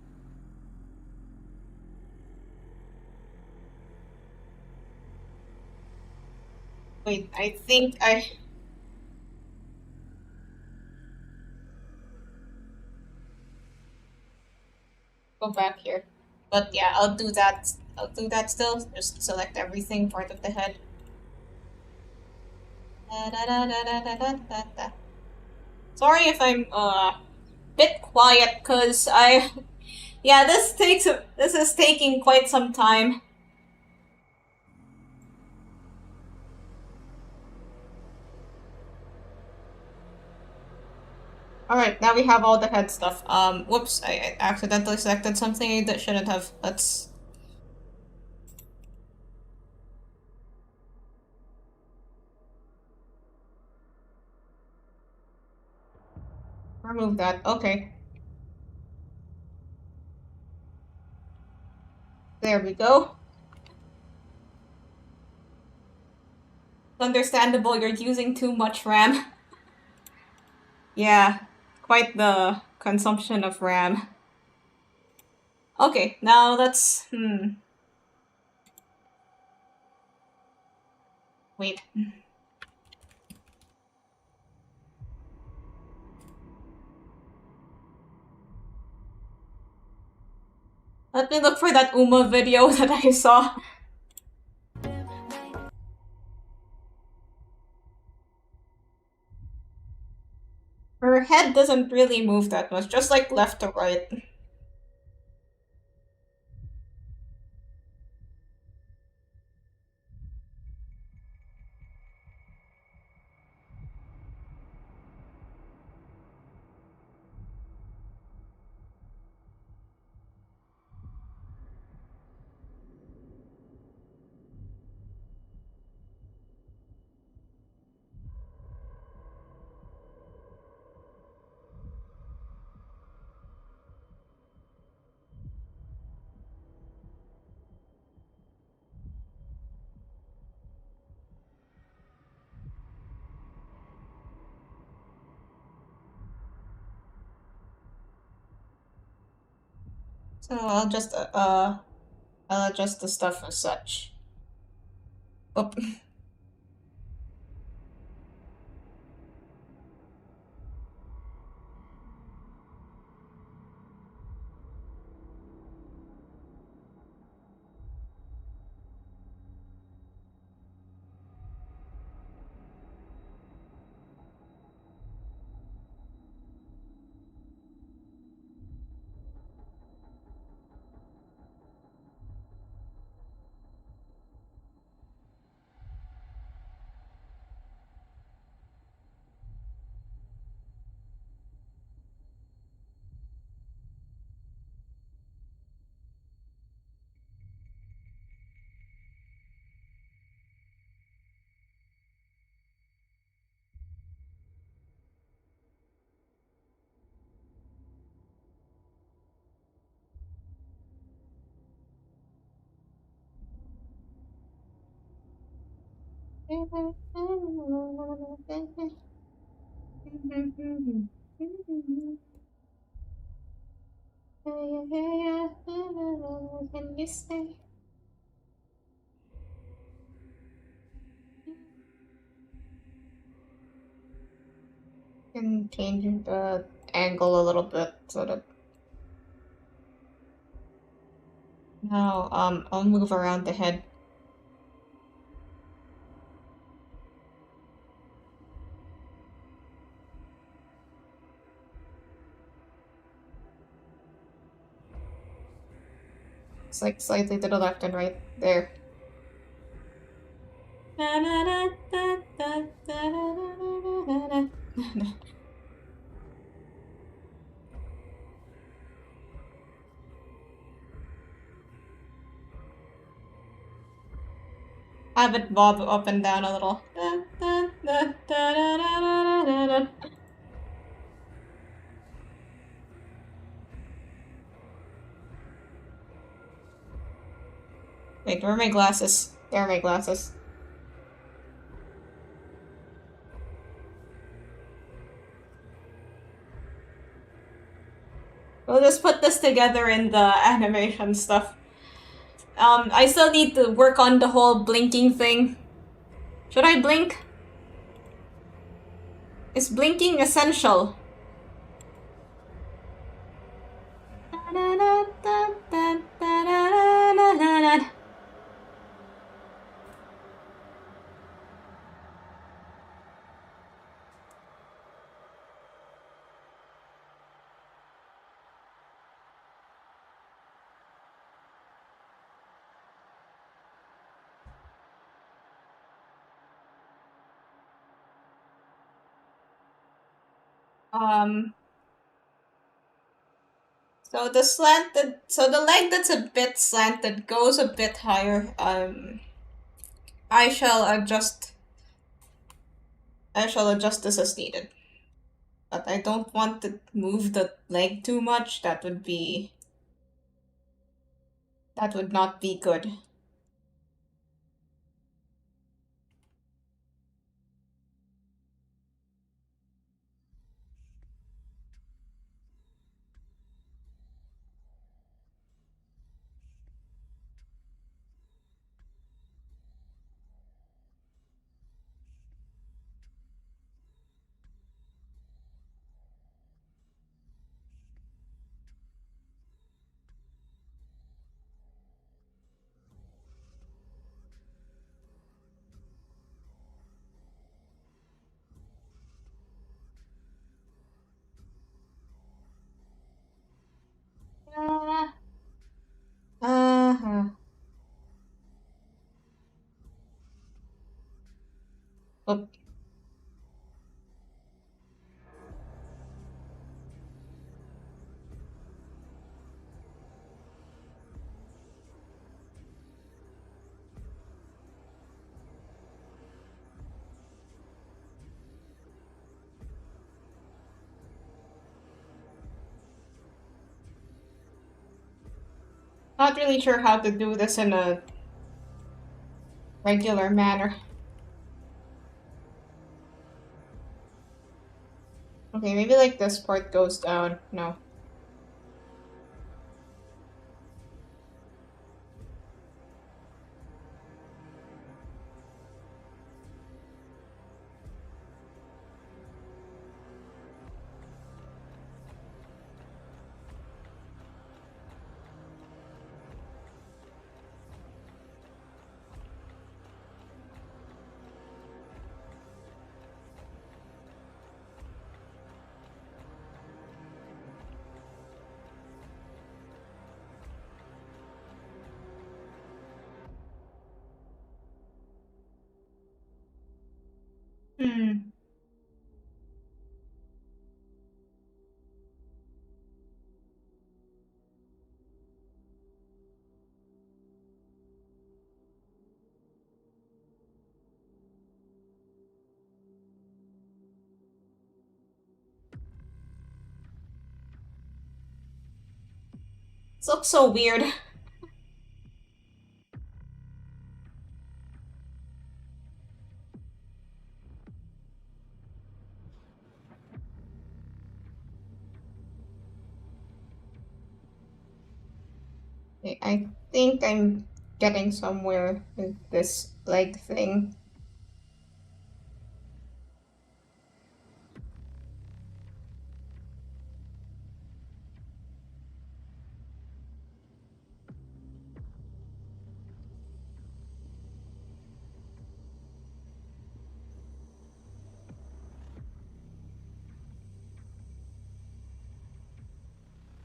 wait, I think I... Go back here. But yeah, I'll do that. I'll do that still. Just select everything part of the head. Da, da, da, da, da, da, da, da. Sorry if I'm bit quiet, cause I... Yeah, this is taking quite some time. Alright, now we have all the head stuff. Whoops, I accidentally selected something that shouldn't have. Let's... remove that. Okay. There we go. Understandable, you're using too much RAM. Yeah, quite the consumption of RAM. Okay, now let's... Wait. Let me look for that Uma video that I saw. Her head doesn't really move that much, just like left to right. So I'll adjust the stuff as such. Oop. Can you stay? Can change the angle a little bit so that now I'll move around the head. It's like slightly to the left and right there. Have it bob up and down a little. Wait, where are my glasses? There are my glasses. We'll just put this together in the animation stuff. I still need to work on the whole blinking thing. Should I blink? Is blinking essential? So the leg that's a bit slanted goes a bit higher. I shall adjust this as needed. But I don't want to move the leg too much. That would not be good. Uh-huh. Oop. Not really sure how to do this in a regular manner. Okay, maybe like this part goes down. No. Hmm. This looks so weird. I Okay, I think I'm getting somewhere with this leg thing.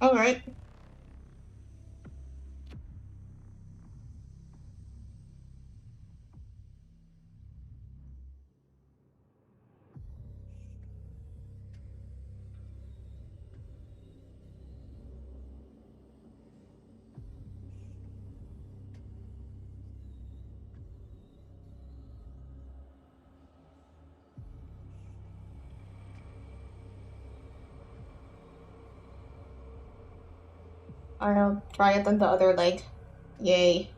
Alright. I'll try it on the other leg. Yay.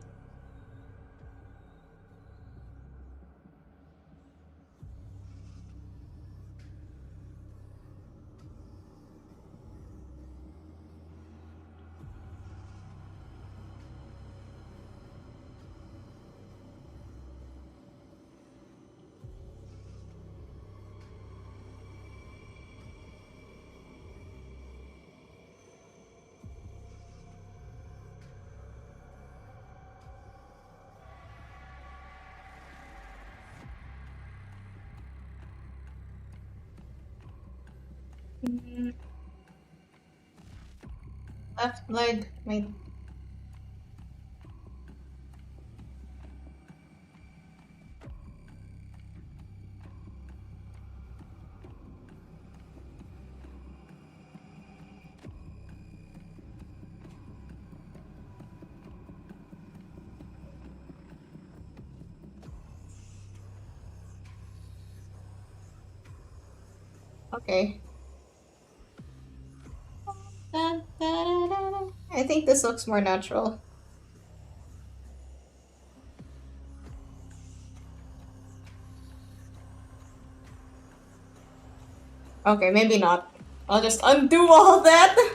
Left leg, wait. Okay. I think this looks more natural. Okay, maybe not. I'll just undo all that.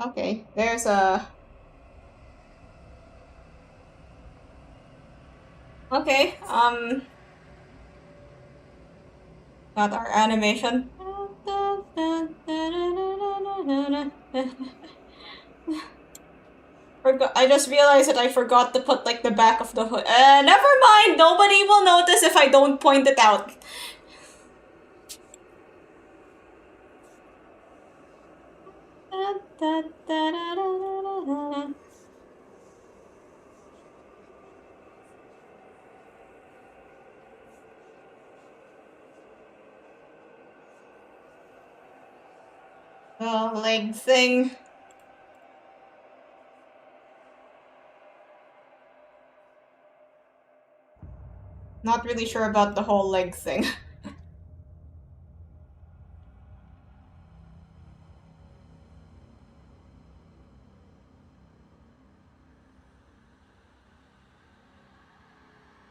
Okay, there's a... Okay, got our animation. I just realized that I forgot to put like the back of the hood. Never mind, nobody will notice if I don't point it out. The leg thing. Not really sure about the whole leg thing.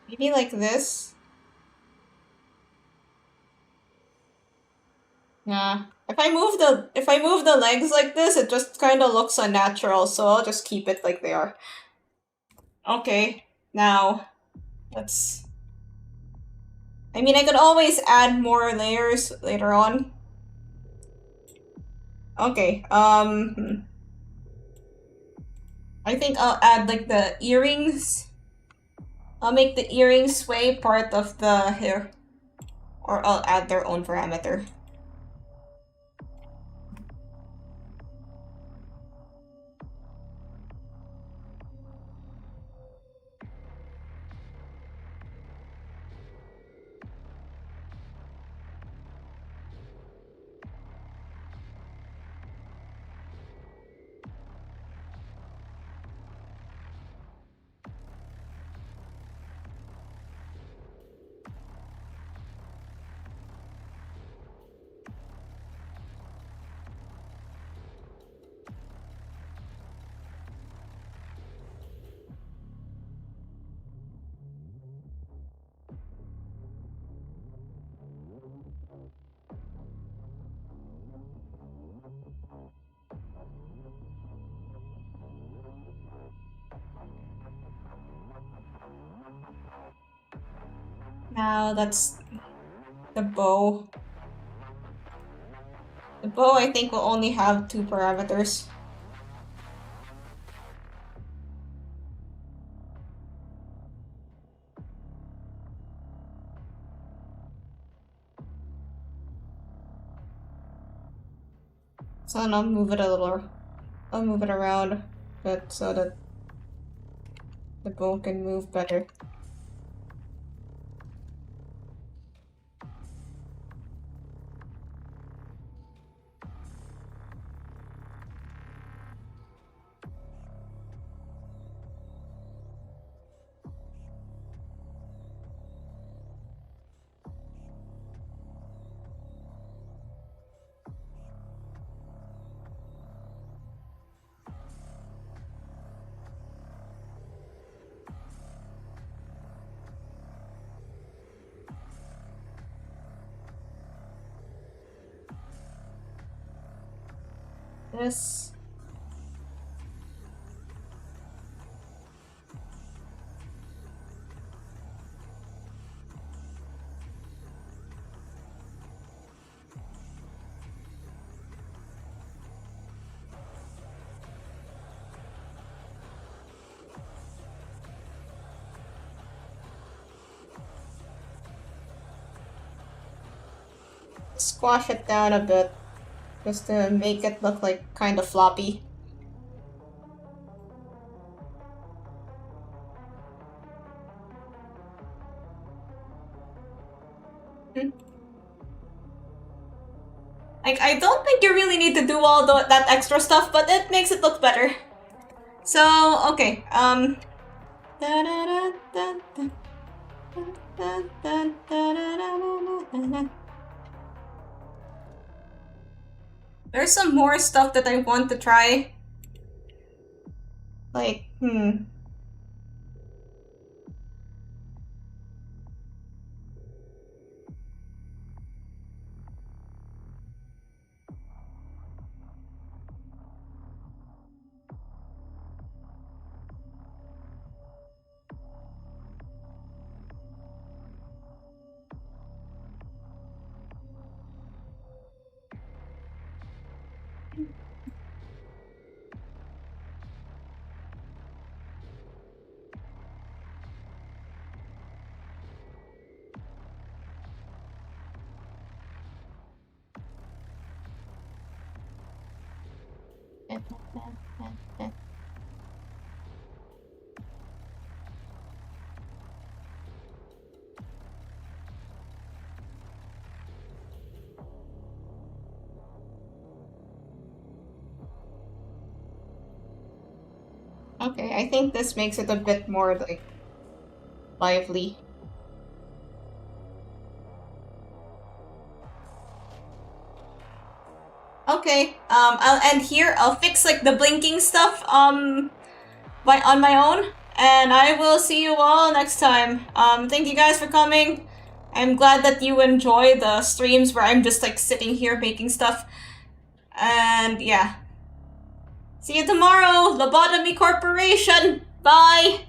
Maybe like this? Yeah. If I move the legs like this, it just kind of looks unnatural, so I'll just keep it like they are. Okay, now let's... I mean, I could always add more layers later on. Okay, I think I'll add like the earrings. I'll make the earring sway part of the hair. Or I'll add their own parameter. Now that's the bow. The bow, I think, will only have 2 parameters. So I'll move it a little. I'll move it around a bit so that the bow can move better. This. Squash it down a bit. Just to make it look like kind of floppy. Like, I don't think you really need to do all that extra stuff, but it makes it look better. So, okay, there's some more stuff that I want to try. Like, okay, I think this makes it a bit more, like, lively. Okay, I'll end here. I'll fix, like, the blinking stuff, on my own. And I will see you all next time. Thank you guys for coming. I'm glad that you enjoy the streams where I'm just, like, sitting here making stuff. And, yeah. See you tomorrow, Lobotomy Corporation! Bye!